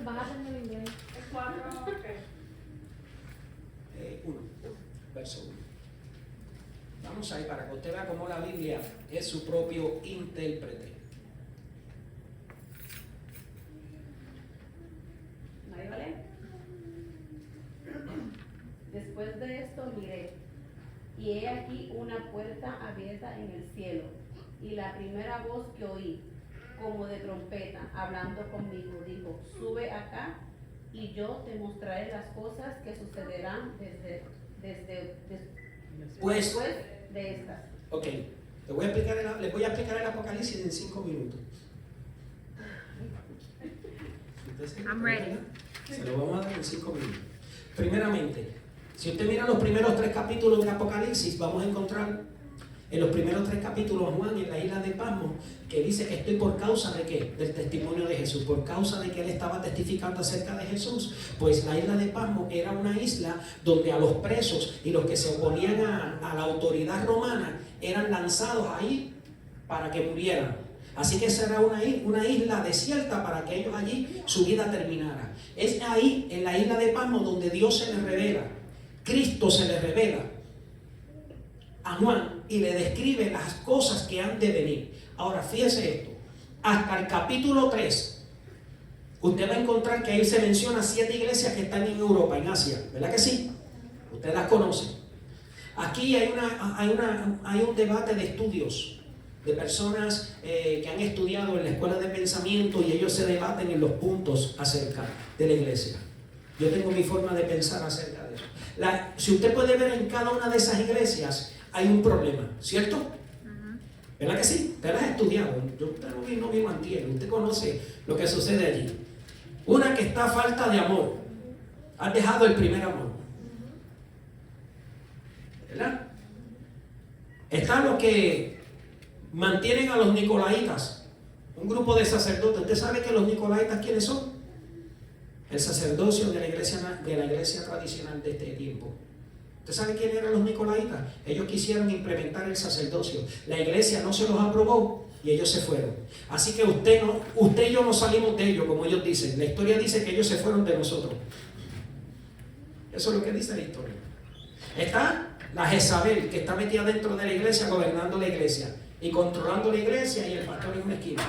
Bájate en inglés. Es 4, ok. 1, verso 1. Vamos ahí para que usted vea cómo la Biblia es su propio intérprete. ¿Nadie vale? Después de esto miré, y he aquí una puerta abierta en el cielo, y la primera voz que oí, como de trompeta, hablando conmigo, dijo: sube acá, y yo te mostraré las cosas que sucederán después de estas. Ok, les voy a explicar el Apocalipsis en 5 minutos. I'm ready. Se lo vamos a dar en 5 minutos. Primeramente, si usted mira los primeros 3 capítulos del Apocalipsis, vamos a encontrar en los primeros 3 capítulos a Juan en la isla de Patmos, que dice que estoy por causa de ¿qué? Del testimonio de Jesús, por causa de que él estaba testificando acerca de Jesús. Pues la isla de Patmos era una isla donde a los presos y los que se oponían a la autoridad romana eran lanzados ahí para que murieran. Así que esa era una isla desierta para que ellos allí su vida terminara. Es ahí, en la isla de Patmos, donde Dios se les revela, Cristo se les revela a Juan y le describe las cosas que han de venir. Ahora fíjese esto, hasta el capítulo 3 usted va a encontrar que ahí se menciona 7 iglesias que están en Europa, en Asia, ¿verdad que sí? Usted las conoce. Aquí hay un debate de estudios de personas que han estudiado en la escuela de pensamiento, y ellos se debaten en los puntos acerca de la iglesia. Yo tengo mi forma de pensar acerca de eso. Si usted puede ver, en cada una de esas iglesias hay un problema, ¿cierto? ¿Verdad que sí? Usted las ha estudiado. Usted no vivo antier, usted conoce lo que sucede allí. Una que está a falta de amor. Has dejado el primer amor, ¿verdad? Están los que mantienen a los nicolaitas, un grupo de sacerdotes. ¿Usted sabe que los nicolaitas quiénes son? El sacerdocio de la iglesia tradicional de este tiempo. ¿Usted sabe quiénes eran los nicolaitas? Ellos quisieron implementar el sacerdocio. La iglesia no se los aprobó y ellos se fueron. Así que usted y yo no salimos de ellos, como ellos dicen. La historia dice que ellos se fueron de nosotros. Eso es lo que dice la historia. Está la Jezabel, que está metida dentro de la iglesia, gobernando la iglesia y controlando la iglesia, y el pastor en una esquina.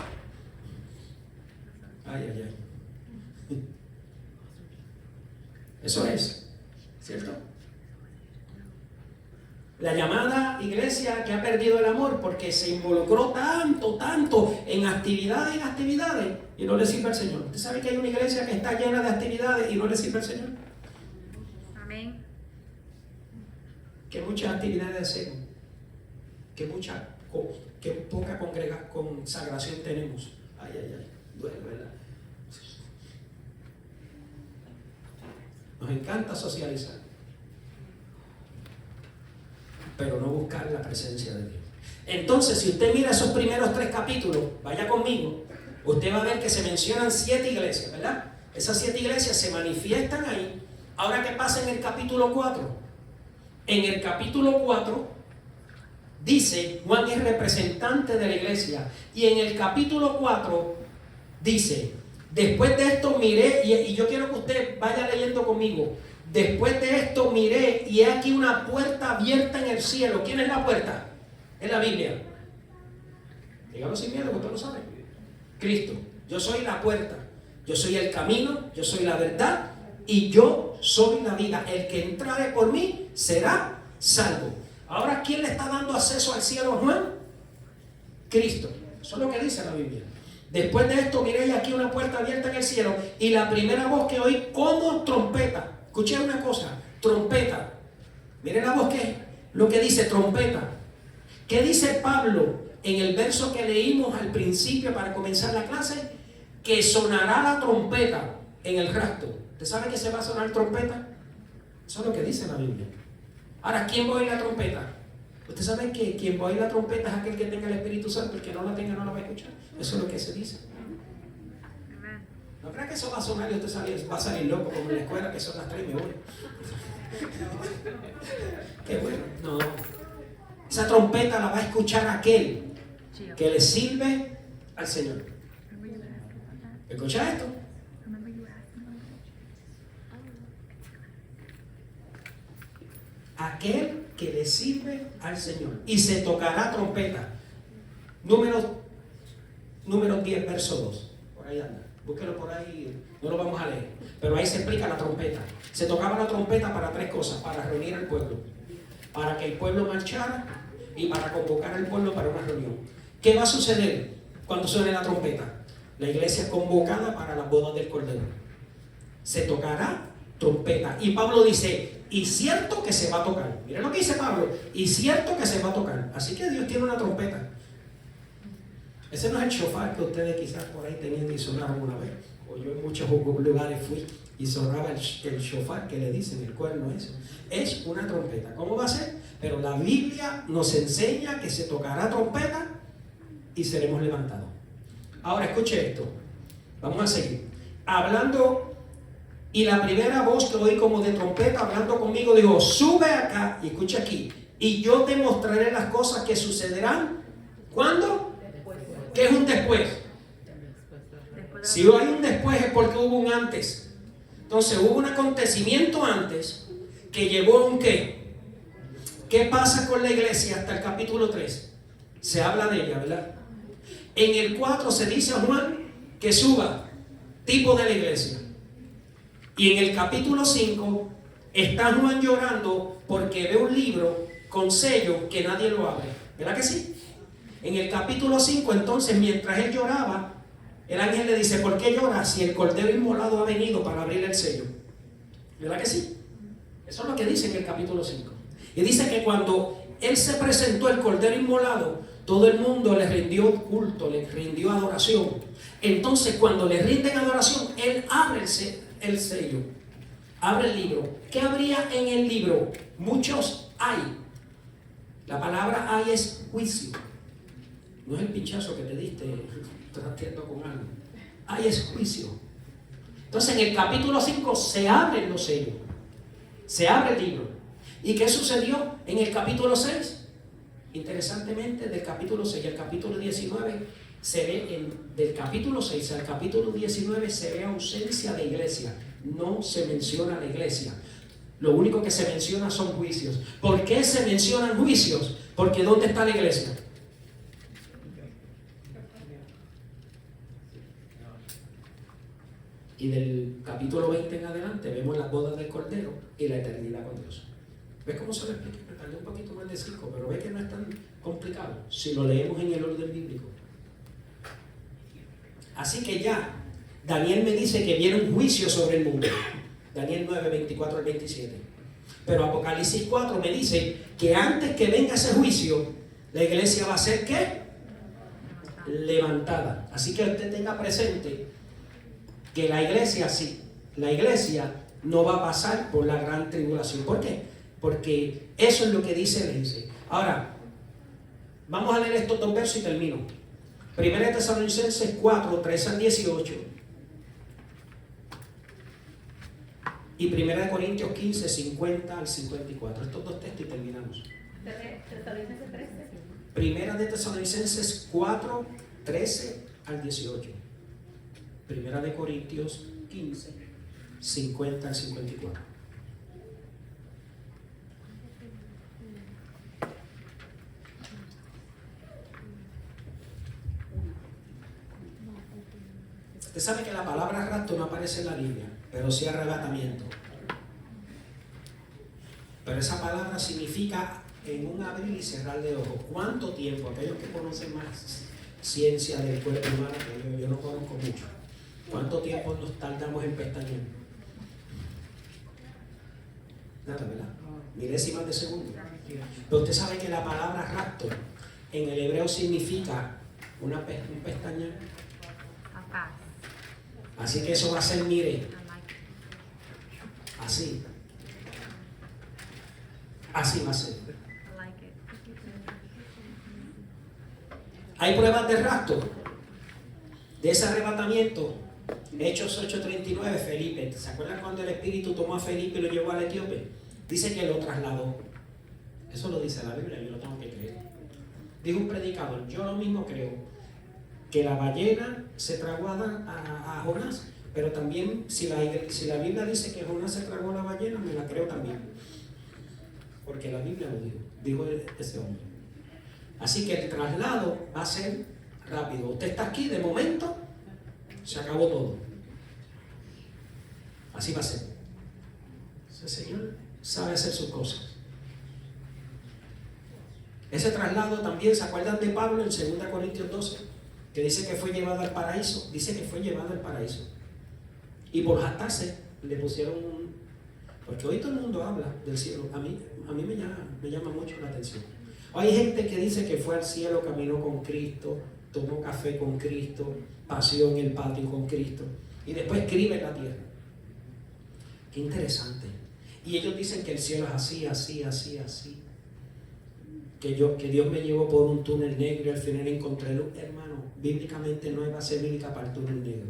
Ay, ay, ay. Eso es, ¿cierto? La llamada iglesia que ha perdido el amor porque se involucró tanto en actividades y no le sirve al Señor. ¿Usted sabe que hay una iglesia que está llena de actividades y no le sirve al Señor? Amén. Que muchas actividades hacemos, que poca consagración tenemos. Ay, ay, ay, duele, ¿verdad? Nos encanta socializar, pero no buscar la presencia de Dios. Entonces, si usted mira esos primeros 3 capítulos, vaya conmigo, usted va a ver que se mencionan 7 iglesias, ¿verdad? Esas 7 iglesias se manifiestan ahí. Ahora, ¿qué pasa en el capítulo 4? En el capítulo 4 dice, Juan es representante de la iglesia, y en el capítulo 4 dice: después de esto miré, y yo quiero que usted vaya leyendo conmigo. Después de esto miré, y he aquí una puerta abierta en el cielo. ¿Quién es la puerta? Es la Biblia. Dígalo sin miedo, porque usted lo sabe. Cristo. Yo soy la puerta. Yo soy el camino, yo soy la verdad, y yo soy la vida. El que entrare por mí será salvo. Ahora, ¿quién le está dando acceso al cielo a Juan? Cristo. Eso es lo que dice la Biblia. Después de esto miré, y aquí una puerta abierta en el cielo, y la primera voz que oí como trompeta. Escuché una cosa, trompeta. Miren la voz, que lo que dice trompeta. ¿Qué dice Pablo en el verso que leímos al principio para comenzar la clase? Que sonará la trompeta en el rapto. ¿Usted sabe que se va a sonar trompeta? Eso es lo que dice la Biblia. Ahora, ¿quién va a oír la trompeta? Usted sabe que quien va a oír la trompeta es aquel que tenga el Espíritu Santo. El que no la tenga no la va a escuchar. Eso es lo que se dice. No crea que eso va a sonar y usted va a salir loco como en la escuela, que son las 3 y me voy. Qué bueno. No. Esa trompeta la va a escuchar aquel que le sirve al Señor. ¿Escucha esto? Aquel que le sirve al Señor. Y se tocará trompeta. Número 10, verso 2. Por ahí anda. Búsquelo por ahí. No lo vamos a leer. Pero ahí se explica la trompeta. Se tocaba la trompeta para 3 cosas. Para reunir al pueblo. Para que el pueblo marchara. Y para convocar al pueblo para una reunión. ¿Qué va a suceder cuando suene la trompeta? La iglesia es convocada para las bodas del Cordero. Se tocará trompeta. Y Pablo dice, y cierto que se va a tocar. Miren lo que dice Pablo. Y cierto que se va a tocar. Así que Dios tiene una trompeta. Ese no es el shofar que ustedes quizás por ahí tenían y sonaron una vez. O yo en muchos lugares fui y sonaba el shofar que le dicen, el cuerno eso. Es una trompeta. ¿Cómo va a ser? Pero la Biblia nos enseña que se tocará trompeta y seremos levantados. Ahora escuche esto. Vamos a seguir. Hablando, y la primera voz que oí como de trompeta hablando conmigo dijo, sube acá, y escucha aquí, y yo te mostraré las cosas que sucederán. ¿Cuándo? ¿Qué es un después? Si hay un después es porque hubo un antes. Entonces hubo un acontecimiento antes que llevó a un qué. ¿Qué pasa con la iglesia hasta el capítulo 3? Se habla de ella, ¿verdad? En el 4 se dice a Juan que suba, tipo de la iglesia. Y en el capítulo 5 está Juan llorando porque ve un libro con sello que nadie lo abre. ¿Verdad que sí? En el capítulo 5 entonces, mientras él lloraba, el ángel le dice, ¿por qué lloras si el cordero inmolado ha venido para abrir el sello? ¿Verdad que sí? Eso es lo que dice en el capítulo 5. Y dice que cuando él se presentó, el cordero inmolado, todo el mundo le rindió culto, le rindió adoración. Entonces cuando le rinden adoración, él abre el sello, abre el libro. ¿Qué habría en el libro? Muchos hay. La palabra hay es juicio. No es el pinchazo que te diste tratando con algo. Hay es juicio. Entonces en el capítulo 5 se abren los sellos. Se abre el libro. ¿Y qué sucedió en el capítulo 6? Interesantemente, del capítulo 6 al capítulo 19, se ve del capítulo 6 al capítulo 19 se ve ausencia de iglesia. No se menciona la iglesia. Lo único que se menciona son juicios. ¿Por qué se mencionan juicios? Porque ¿dónde está la iglesia? Y del capítulo 20 en adelante vemos las bodas del Cordero y la eternidad con Dios. ¿Ves cómo se lo explica? Me tardé un poquito más de 5, pero ves que no es tan complicado si lo leemos en el orden bíblico. Así que ya, Daniel me dice que viene un juicio sobre el mundo. Daniel 9, 24 al 27. Pero Apocalipsis 4 me dice que antes que venga ese juicio, la iglesia va a ser ¿qué? Levantada. Así que usted tenga presente que la iglesia sí, la iglesia no va a pasar por la gran tribulación. ¿Por qué? Porque eso es lo que dice el índice. Ahora, vamos a leer estos 2 versos y termino. Primera de Tesalonicenses 4, 13 al 18. Y Primera de Corintios 15, 50 al 54. Estos 2 textos y terminamos. Tesalonicenses 13. Primera de Tesalonicenses 4, 13 al 18. Primera de Corintios 15, 50 al 54. Usted sabe que la palabra rapto no aparece en la Biblia, pero sí arrebatamiento. Pero esa palabra significa en un abrir y cerrar de ojos. ¿Cuánto tiempo? Aquellos que conocen más ciencia del cuerpo humano, que yo no conozco mucho. ¿Cuánto tiempo nos tardamos en pestañear? Nada, ¿verdad? Milésimas de segundo. Pero usted sabe que la palabra rapto en el hebreo significa un pestañeo. Así que eso va a ser, mire, así. Así va a ser. Hay pruebas de rapto, de ese arrebatamiento. Hechos 8:39, Felipe. ¿Se acuerdan cuando el Espíritu tomó a Felipe y lo llevó al etíope? Dice que lo trasladó. Eso lo dice la Biblia, yo lo tengo que creer. Dijo un predicador, yo lo mismo creo, que la ballena se tragó a Jonás, pero también si la Biblia dice que Jonás se tragó a la ballena, me la creo también. Porque la Biblia lo dijo ese hombre. Así que el traslado va a ser rápido. Usted está aquí, de momento, se acabó todo. Así va a ser. El Señor sabe hacer sus cosas. Ese traslado también, ¿se acuerdan de Pablo en 2 Corintios 12? Que dice que fue llevado al paraíso. Dice que fue llevado al paraíso. Y por jactarse le pusieron porque hoy todo el mundo habla del cielo. A mí me llama mucho la atención. Hay gente que dice que fue al cielo, caminó con Cristo, tomó café con Cristo, paseó en el patio con Cristo y después escribe en la tierra. Qué interesante. Y ellos dicen que el cielo es así, así, así, así. Que Dios me llevó por un túnel negro y al final encontré luz. Hermano, bíblicamente no hay base bíblica para el túnel negro.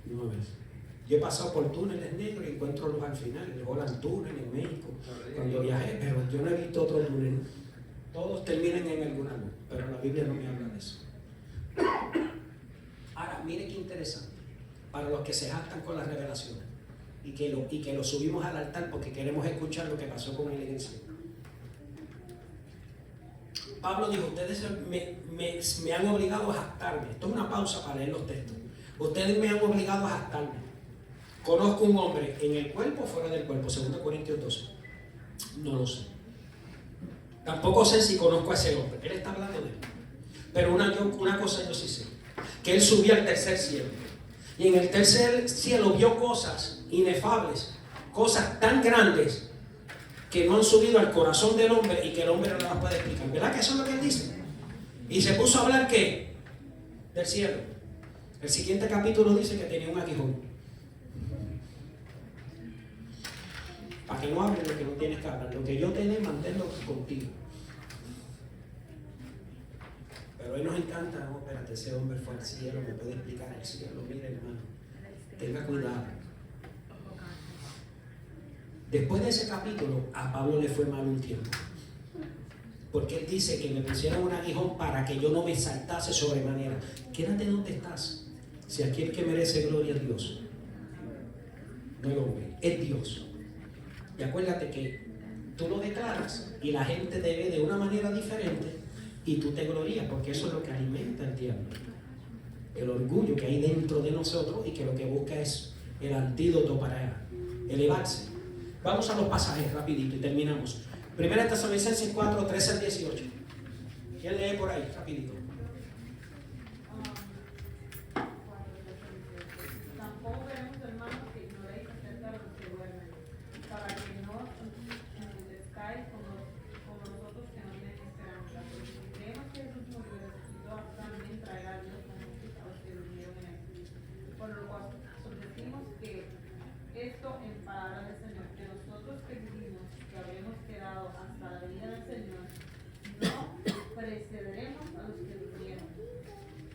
No ves. Yo he pasado por túneles negros y encuentro luz al final. El Holland Tunnel en México, cuando viajé, pero yo no he visto otro túnel. Todos terminan en alguna luz, pero la Biblia no me habla de eso. Ahora, mire qué interesante. Para los que se jactan con las revelaciones y que lo subimos al altar porque queremos escuchar lo que pasó con la iglesia. Pablo dijo, ustedes me han obligado a jactarme. Esto es una pausa para leer los textos. Ustedes me han obligado a jactarme. Conozco un hombre en el cuerpo o fuera del cuerpo, 2 Corintios 12. No lo sé. Tampoco sé si conozco a ese hombre. Él está hablando de él. Pero una cosa yo sí sé. Que él subió al tercer cielo. Y en el tercer cielo vio cosas inefables. Cosas tan grandes que no han subido al corazón del hombre y que el hombre no las puede explicar. ¿Verdad que eso es lo que él dice? Y se puso a hablar ¿qué? Del cielo. El siguiente capítulo dice que tenía un aguijón. Para que no hables lo que no tienes que hablar. Lo que yo te dé, manténlo contigo. Pero a él nos encanta, no, espérate, ese hombre fue al cielo, me puede explicar el cielo. Mira, hermano, tenga cuidado. Después de ese capítulo, a Pablo le fue mal un tiempo. Porque él dice que me pusieron un aguijón para que yo no me saltase sobremanera. Quédate donde estás. Si aquí el que merece gloria es Dios. No el hombre, es Dios. Y acuérdate que tú lo declaras y la gente te ve de una manera diferente y tú te glorías, porque eso es lo que alimenta el diablo. El orgullo que hay dentro de nosotros y que lo que busca es el antídoto para elevarse. Vamos a los pasajes rapidito y terminamos. 1 Tesalonicenses 4, 13 al 18. ¿Quién lee por ahí? Rapidito. Tampoco queremos, hermanos, que ignoréis acerca de los que duermen, para que no descáis como nosotros que no tienen esperanza. Porque si creemos que Jesús murió y resucitó, también traerá Dios con nosotros a los que durmieron en él. Por lo cual decimos que esto en palabra del Señor, que nosotros que vivimos, que habremos quedado hasta la venida del Señor, no precederemos a los que durmieron.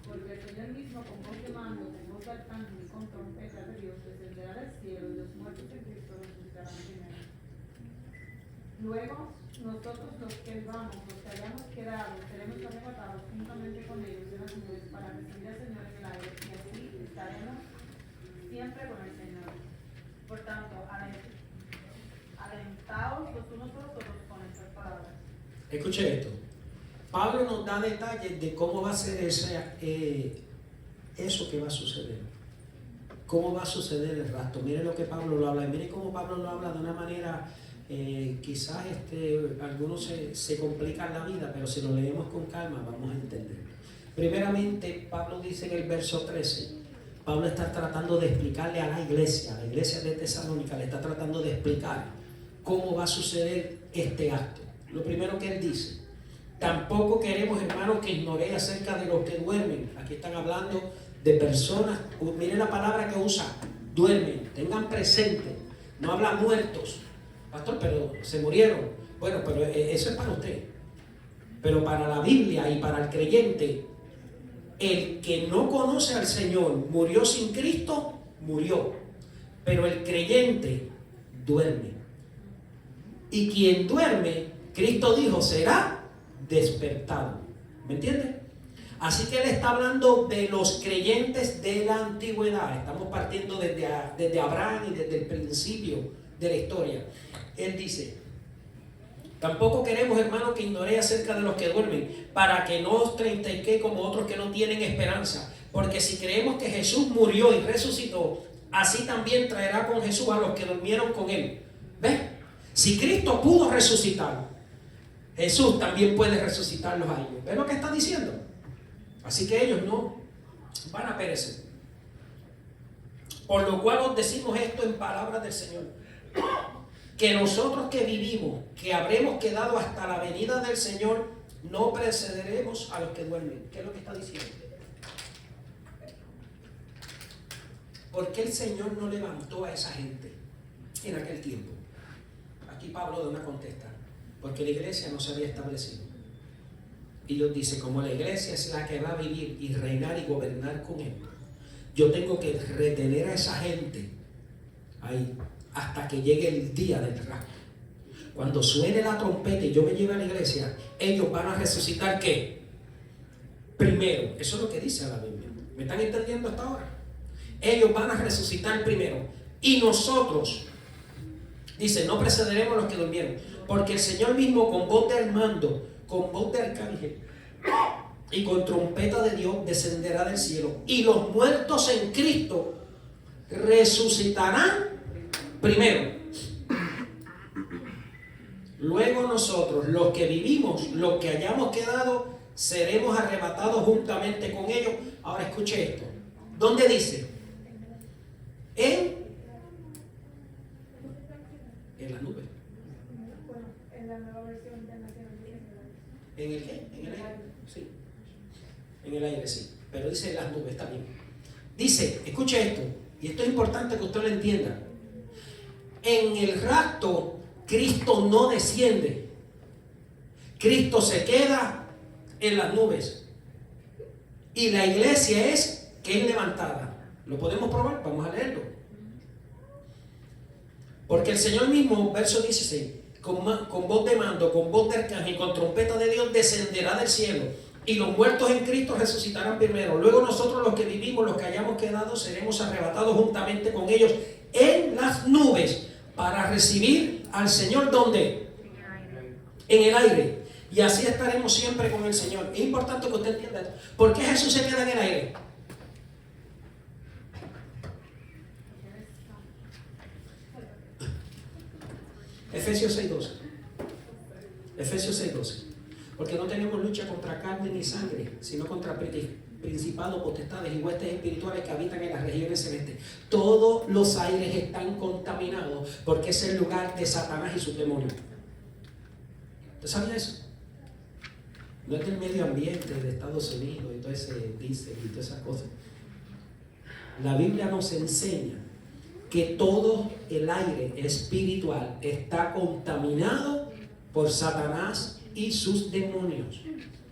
Porque el Señor mismo, con voz de mando, con voz de arcángel y con trompeta de Dios, descenderá del cielo y los muertos en Cristo resucitarán primero. Luego, nosotros los que vivamos, los que hayamos quedado, seremos arrebatados juntamente con ellos en las nubes para recibir al Señor en el aire y así estaremos siempre con el Señor. Por tanto, alentaos los unos por los otros con estas palabras. Escuche esto. Pablo nos da detalles de cómo va a ser eso que va a suceder. Cómo va a suceder el rapto. Mire lo que Pablo lo habla. Y mire cómo Pablo lo habla de una manera, quizás algunos se complican la vida, pero si lo leemos con calma vamos a entender. Primeramente, Pablo dice en el verso 13, Pablo está tratando de explicarle a la iglesia de Tesalónica, le está tratando de explicar cómo va a suceder este acto. lo primero que él dice. Tampoco queremos, hermanos, que ignoréis acerca de los que duermen. Aquí están hablando de personas, miren la palabra que usa, duermen, tengan presente, no habla muertos. Pastor, pero se murieron. Bueno, pero eso es para usted. Pero para la Biblia y para el creyente, el que no conoce al Señor, murió sin Cristo, murió. Pero el creyente duerme. Y quien duerme, Cristo dijo, será despertado. ¿Me entiende? Así que él está hablando de los creyentes de la antigüedad. Estamos partiendo desde Abraham y desde el principio de la historia. Él dice, tampoco queremos, hermanos, que ignoréis acerca de los que duermen, para que no os treintaisquéis como otros que no tienen esperanza. Porque si creemos que Jesús murió y resucitó, así también traerá con Jesús a los que durmieron con él. ¿Ves? Si Cristo pudo resucitar, Jesús también puede resucitarlos a ellos. ¿Ves lo que está diciendo? Así que ellos no van a perecer. Por lo cual os decimos esto en palabras del Señor, que nosotros que vivimos, que habremos quedado hasta la venida del Señor, no precederemos a los que duermen. ¿Qué es lo que está diciendo? ¿Por qué el Señor no levantó a esa gente en aquel tiempo? Aquí Pablo da una contesta. Porque la iglesia no se había establecido. Y Dios dice, como la iglesia es la que va a vivir y reinar y gobernar con él, yo tengo que retener a esa gente ahí hasta que llegue el día del rapto. Cuando suene la trompeta y yo me lleve a la iglesia, ellos van a resucitar ¿qué? Primero. Eso es lo que dice la Biblia. ¿Me están entendiendo hasta ahora? Ellos van a resucitar primero. Y nosotros, dice, no precederemos a los que durmieron. Porque el Señor mismo con voz de mando, con voz de arcángel y con trompeta de Dios descenderá del cielo. Y los muertos en Cristo resucitarán primero. Luego nosotros, los que vivimos, los que hayamos quedado, seremos arrebatados juntamente con ellos. Ahora escuche esto. ¿Dónde dice? En las nubes. En la nueva versión internacional. ¿En el qué? ¿En el aire? Sí. En el aire, sí. Pero dice las nubes también. Dice, escuche esto, y esto es importante que usted lo entienda. En el rapto, Cristo no desciende. Cristo se queda en las nubes. Y la iglesia es que es levantada. ¿Lo podemos probar? Vamos a leerlo. Porque el Señor mismo, verso 16, con voz de mando, con voz de arcángel y con trompeta de Dios descenderá del cielo. Y los muertos en Cristo resucitarán primero. Luego nosotros los que vivimos, los que hayamos quedado, seremos arrebatados juntamente con ellos en las nubes para recibir al Señor. ¿Dónde? En el aire. Y así estaremos siempre con el Señor. Es importante que usted entienda esto. ¿Por qué Jesús se queda en el aire? Efesios 6:12. Efesios 6:12. Porque no tenemos lucha contra carne ni sangre, sino contra principados, potestades y huestes espirituales que habitan en las regiones celestes. Todos los aires están contaminados porque es el lugar de Satanás y sus demonios. ¿Usted sabía eso? No es del medio ambiente de Estados Unidos y todo ese diésel y todas esas cosas. La Biblia nos enseña que todo el aire espiritual está contaminado por Satanás y sus demonios,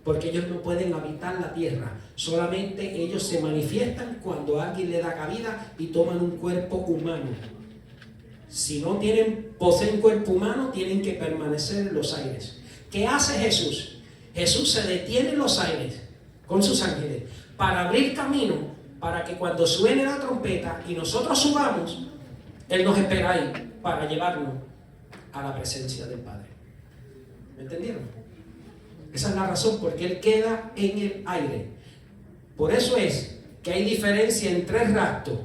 porque ellos no pueden habitar la tierra, solamente ellos se manifiestan cuando alguien le da cabida y toman un cuerpo humano. Si no poseen cuerpo humano, tienen que permanecer en los aires. ¿Qué hace Jesús? Jesús se detiene en los aires con sus ángeles para abrir camino, para que cuando suene la trompeta y nosotros subamos, Él nos espera ahí para llevarnos a la presencia del Padre. ¿Me entendieron? Esa es la razón por qué Él queda en el aire. Por eso es que hay diferencia entre el rapto,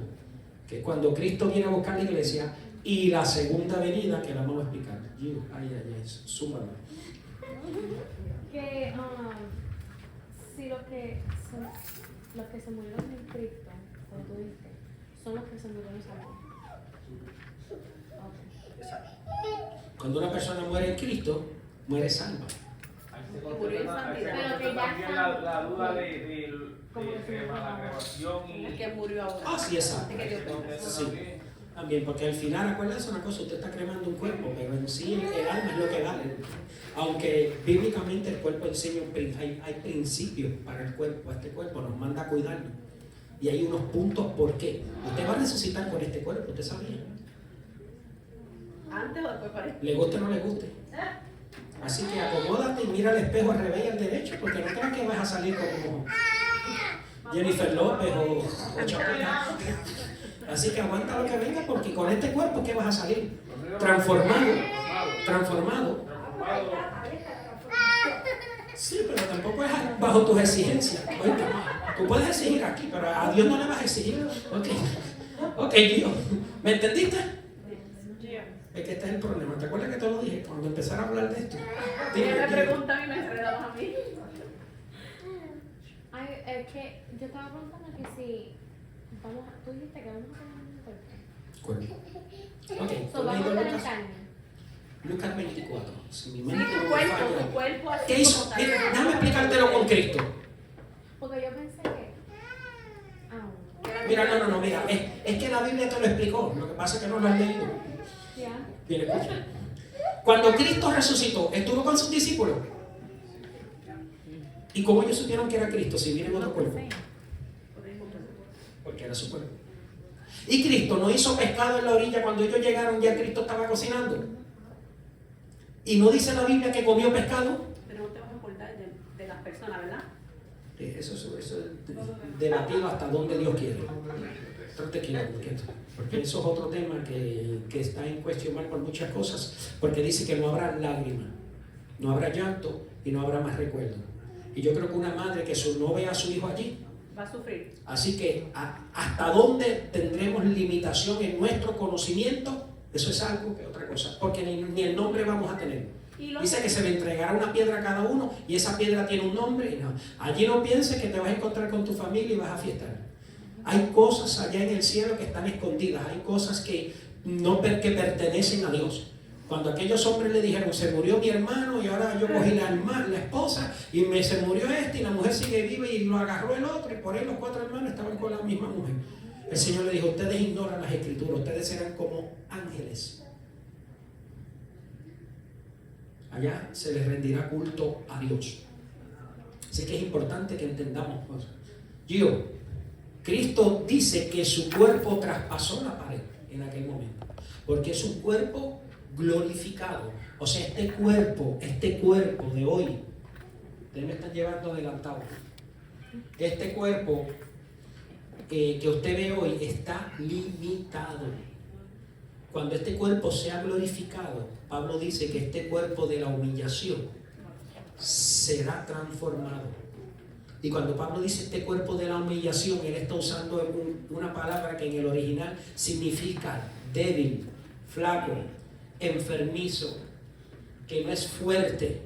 que es cuando Cristo viene a buscar la iglesia, y la segunda venida, que la vamos a explicar. Súmame. Que si los que se murieron en Cristo, como tú dices, son los que se murieron en Salvador. Cuando una persona muere en Cristo, muere salva. Ahí se Murió en contesta santidad. Pero que ya también está- la duda de Como si la cremación y... El que murió ahora. Ah, sí, exacto. Antes que Dios Sí. También, porque al final, acuérdense una cosa, usted está cremando un cuerpo, pero en sí el alma es lo que vale. Aunque bíblicamente el cuerpo enseña, hay principios para el cuerpo, este cuerpo nos manda a cuidarlo. Y hay unos puntos por qué. Usted va a resucitar con este cuerpo, usted sabía. Antes o después para Le guste o no le guste. Así que acomódate y mira al espejo al revés y al derecho, porque no creas que vas a salir como Jennifer López o Chapela. Así que aguanta lo que venga, porque con este cuerpo, ¿qué vas a salir? Transformado. Transformado. Sí, pero tampoco es bajo tus exigencias. Oíste, tú puedes exigir aquí, pero a Dios no le vas a exigir. Ok, Dios. ¿Me entendiste? Es que este es el problema. ¿Te acuerdas que te lo dije cuando empezara a hablar de esto? me preguntan y me enredaban a mí. Ay, es que yo estaba preguntando que si tú dijiste que vamos a tener un cuerpo. Ok, So, tú vamos a leído tener Lucas, carne. Lucas 24. Si mi Sí, mente no tu me cuerpo falla. así ¿Qué hizo? como tal. Mira, déjame explicártelo con Cristo. Porque yo pensé que. Mira, no, mira. Es que la Biblia te lo explicó. Lo que pasa es que no lo has leído. Ya. Bien, escucha. Cuando Cristo resucitó, estuvo con sus discípulos. ¿Y cómo ellos supieron que era Cristo si viene en otro cuerpo? Porque era su cuerpo. Y Cristo no hizo pescado en la orilla cuando ellos llegaron, ya Cristo estaba cocinando. Y no dice la Biblia que comió pescado. Pero no te vas a acordar de las personas, ¿verdad? Eso es debatido hasta donde Dios quiere. No te quiero, porque eso es otro tema que está en cuestión por muchas cosas, porque dice que no habrá lágrimas, no habrá llanto y no habrá más recuerdo. Y yo creo que una madre que no vea a su hijo allí, Va a sufrir. así que hasta dónde tendremos limitación en nuestro conocimiento, eso es algo que otra cosa, porque ni el nombre vamos a tener. Dice que se le entregará una piedra a cada uno y esa piedra tiene un nombre. Y no. Allí no pienses que te vas a encontrar con tu familia y vas a fiestar. Hay cosas allá en el cielo que están escondidas, hay cosas que que pertenecen a Dios. Cuando aquellos hombres le dijeron, se murió mi hermano y ahora yo cogí la esposa y se murió este y la mujer sigue viva y lo agarró el otro y por ahí los 4 hermanos estaban con la misma mujer. El Señor le dijo, ustedes ignoran las escrituras, ustedes serán como ángeles. Allá se les rendirá culto a Dios. Así que es importante que entendamos cosas. Cristo dice que su cuerpo traspasó la pared en aquel momento, porque es un cuerpo glorificado. O sea, este cuerpo de hoy, ustedes me están llevando adelantado. Este cuerpo que usted ve hoy está limitado. Cuando este cuerpo sea glorificado, Pablo dice que este cuerpo de la humillación será transformado. Y cuando Pablo dice este cuerpo de la humillación, él está usando una palabra que en el original significa débil, flaco, enfermizo, que no es fuerte,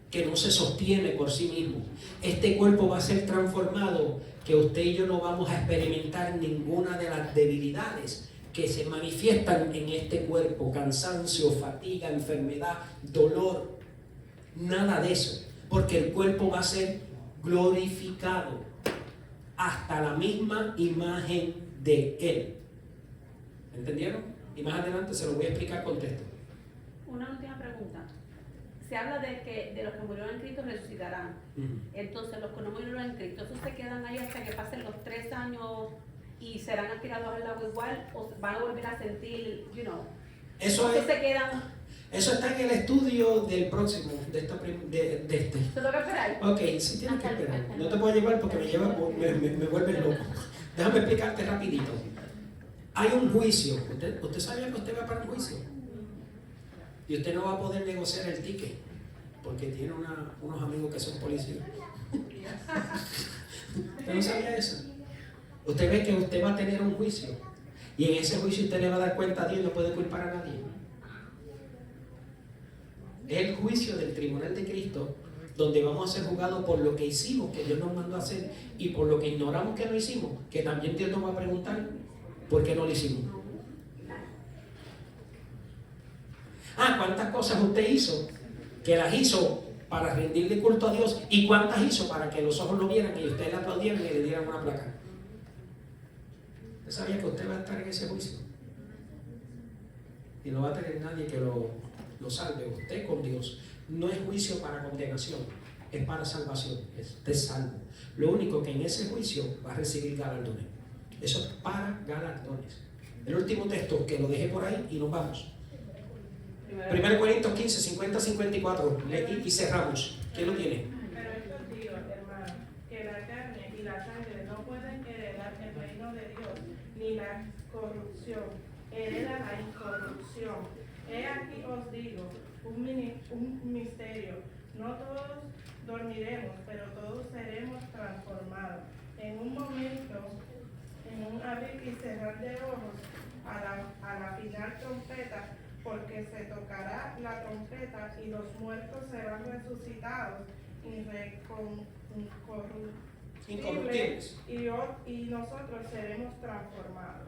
que no se sostiene por sí mismo. Este cuerpo va a ser transformado, que usted y yo no vamos a experimentar ninguna de las debilidades que se manifiestan en este cuerpo: cansancio, fatiga, enfermedad, dolor, nada de eso, porque el cuerpo va a ser glorificado hasta la misma imagen de Él. ¿Entendieron? Y más adelante se lo voy a explicar con texto. Una última pregunta. Se habla de los que murieron en Cristo resucitarán. Entonces, los que no murieron en Cristo, ¿esos se quedan ahí hasta que pasen los 3 años y serán tirados al agua igual? ¿O van a volver a sentir, Eso se quedan? Eso está en el estudio del próximo, de este. ¿Se toca esperar? Ok, sí tienes que esperar. No te puedo llevar porque me vuelves loco. Déjame explicarte rapidito. Hay un juicio. ¿Usted sabía que usted va para un juicio? Y usted no va a poder negociar el ticket porque tiene unos amigos que son policías. ¿Usted no sabía eso? Usted ve que usted va a tener un juicio y en ese juicio usted le va a dar cuenta a Dios y no puede culpar a nadie. Es el juicio del tribunal de Cristo, donde vamos a ser juzgados por lo que hicimos, que Dios nos mandó a hacer, y por lo que ignoramos que no hicimos, que también Dios nos va a preguntar por qué no lo hicimos. ¿Cuántas cosas usted hizo que las hizo para rendirle culto a Dios, y cuántas hizo para que los ojos lo vieran y ustedes le aplaudieran y le dieran una placa. ¿Usted sabía que usted va a estar en ese juicio? Y no va a tener nadie que lo salve. Usted con Dios. No es juicio para condenación, es para salvación. Usted es salvo. Lo único que en ese juicio va a recibir galardones. Eso es para galardones. El último texto que lo dejé por ahí y nos vamos. 1 Corintios 15, 50, 54. Y cerramos. ¿Quién lo tiene? Pero esto digo, hermano, que la carne y la sangre no pueden heredar el reino de Dios, ni la corrupción hereda la incorrupción. He aquí os digo un misterio. No todos dormiremos, pero todos seremos transformados. En un momento, en un abrir y cerrar de ojos, a la final trompeta, porque se tocará la trompeta y los muertos serán resucitados incorruptibles y nosotros seremos transformados.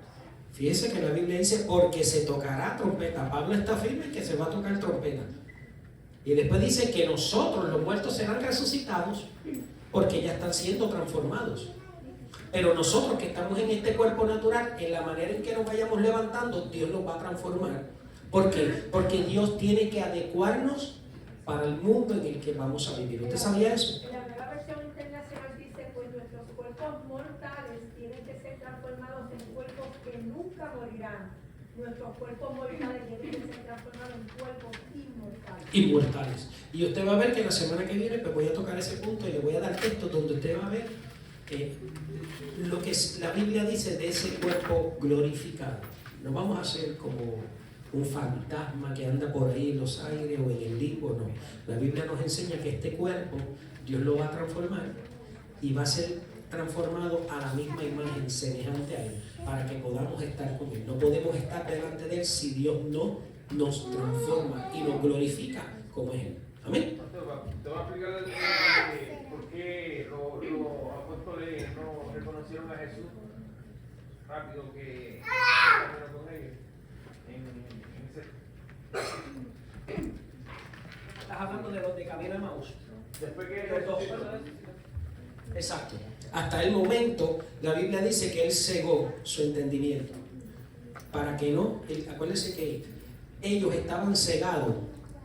Fíjese que la Biblia dice porque se tocará trompeta. Pablo está firme en que se va a tocar trompeta. Y después dice que nosotros, los muertos, serán resucitados porque ya están siendo transformados. Pero nosotros que estamos en este cuerpo natural, en la manera en que nos vayamos levantando, Dios nos va a transformar. ¿Por qué? Porque Dios tiene que adecuarnos para el mundo en el que vamos a vivir. ¿Usted sabía eso? En la nueva versión internacional dice, pues nuestros cuerpos mortales tienen que ser transformados en cuerpos que nunca morirán. Nuestros cuerpos mortales tienen que ser transformados en cuerpos inmortales. Inmortales. Y usted va a ver que la semana que viene pues voy a tocar ese punto y le voy a dar texto donde usted va a ver lo que la Biblia dice de ese cuerpo glorificado. No vamos a hacer como un fantasma que anda por ahí en los aires o en el limbo, no. La Biblia nos enseña que este cuerpo Dios lo va a transformar y va a ser transformado a la misma imagen semejante a Él para que podamos estar con Él. No podemos estar delante de Él si Dios no nos transforma y nos glorifica como es Él. Amén. Te voy a explicar por qué los apóstoles no reconocieron a Jesús rápido que con ellos. Estás hablando de los de camino de Maús. Después que Los dos. Exacto. Hasta el momento, la Biblia dice que Él cegó su entendimiento. Para que no, acuérdense que ellos estaban cegados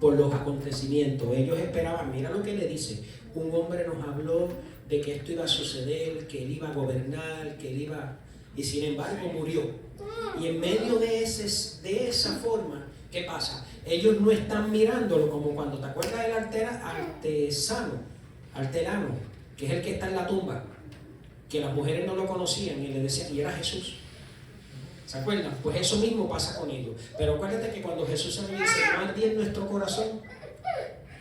por los acontecimientos. Ellos esperaban, mira lo que le dice. Un hombre nos habló de que esto iba a suceder, que Él iba a gobernar, que Él iba... Y sin embargo murió. Y en medio de esa forma, ¿qué pasa? Ellos no están mirándolo como cuando te acuerdas del artelano, que es el que está en la tumba, que las mujeres no lo conocían y le decían, y era Jesús. ¿Se acuerdan? Pues eso mismo pasa con ellos. Pero acuérdate que cuando Jesús se dice, no ardía en nuestro corazón,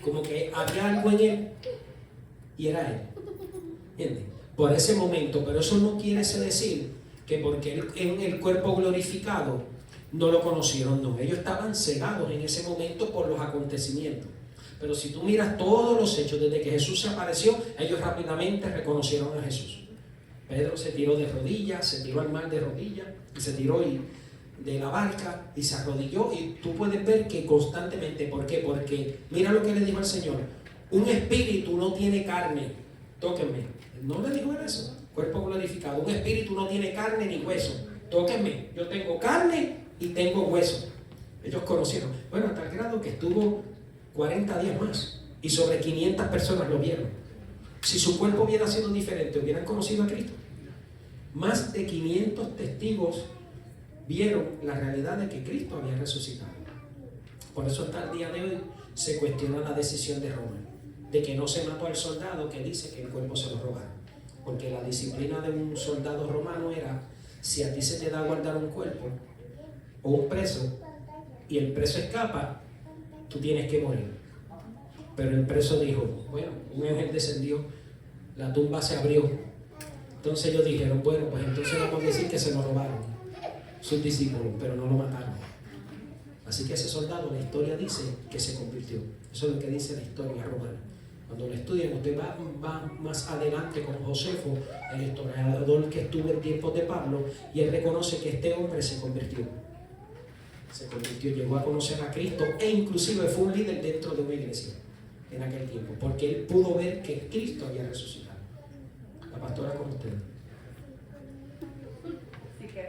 como que había algo en Él y era Él. ¿Entiendes? Por ese momento, pero eso no quiere decir que porque en el cuerpo glorificado no lo conocieron, no. Ellos estaban cegados en ese momento por los acontecimientos. Pero si tú miras todos los hechos, desde que Jesús se apareció, ellos rápidamente reconocieron a Jesús. Pedro se tiró de rodillas, se tiró al mar de rodillas, y se tiró de la barca y se arrodilló. Y tú puedes ver que constantemente, ¿por qué? Porque mira lo que le dijo el Señor: un espíritu no tiene carne, tóquenme. No le dijo eso, cuerpo glorificado. Un espíritu no tiene carne ni hueso, tóquenme. Yo tengo carne y tengo hueso. Ellos conocieron. Bueno, hasta el grado que estuvo 40 días más y sobre 500 personas lo vieron. Si su cuerpo hubiera sido diferente, hubieran conocido a Cristo. Más de 500 testigos vieron la realidad de que Cristo había resucitado. Por eso hasta el día de hoy se cuestiona la decisión de Roma, de que no se mató al soldado que dice que el cuerpo se lo robaron. Porque la disciplina de un soldado romano era, si a ti se te da a guardar un cuerpo o un preso y el preso escapa, tú tienes que morir. Pero el preso dijo, bueno, un ángel descendió, la tumba se abrió. Entonces ellos dijeron, bueno, pues entonces vamos a decir que se lo robaron sus discípulos, pero no lo mataron. Así que ese soldado, la historia dice que se convirtió. Eso es lo que dice la historia romana. Cuando lo estudian, usted va más adelante con Josefo, el historiador que estuvo en tiempos de Pablo, y él reconoce que este hombre se convirtió. Se convirtió, llegó a conocer a Cristo e inclusive fue un líder dentro de una iglesia. en aquel tiempo, porque él pudo ver que Cristo había resucitado. La pastora con usted. Sí, que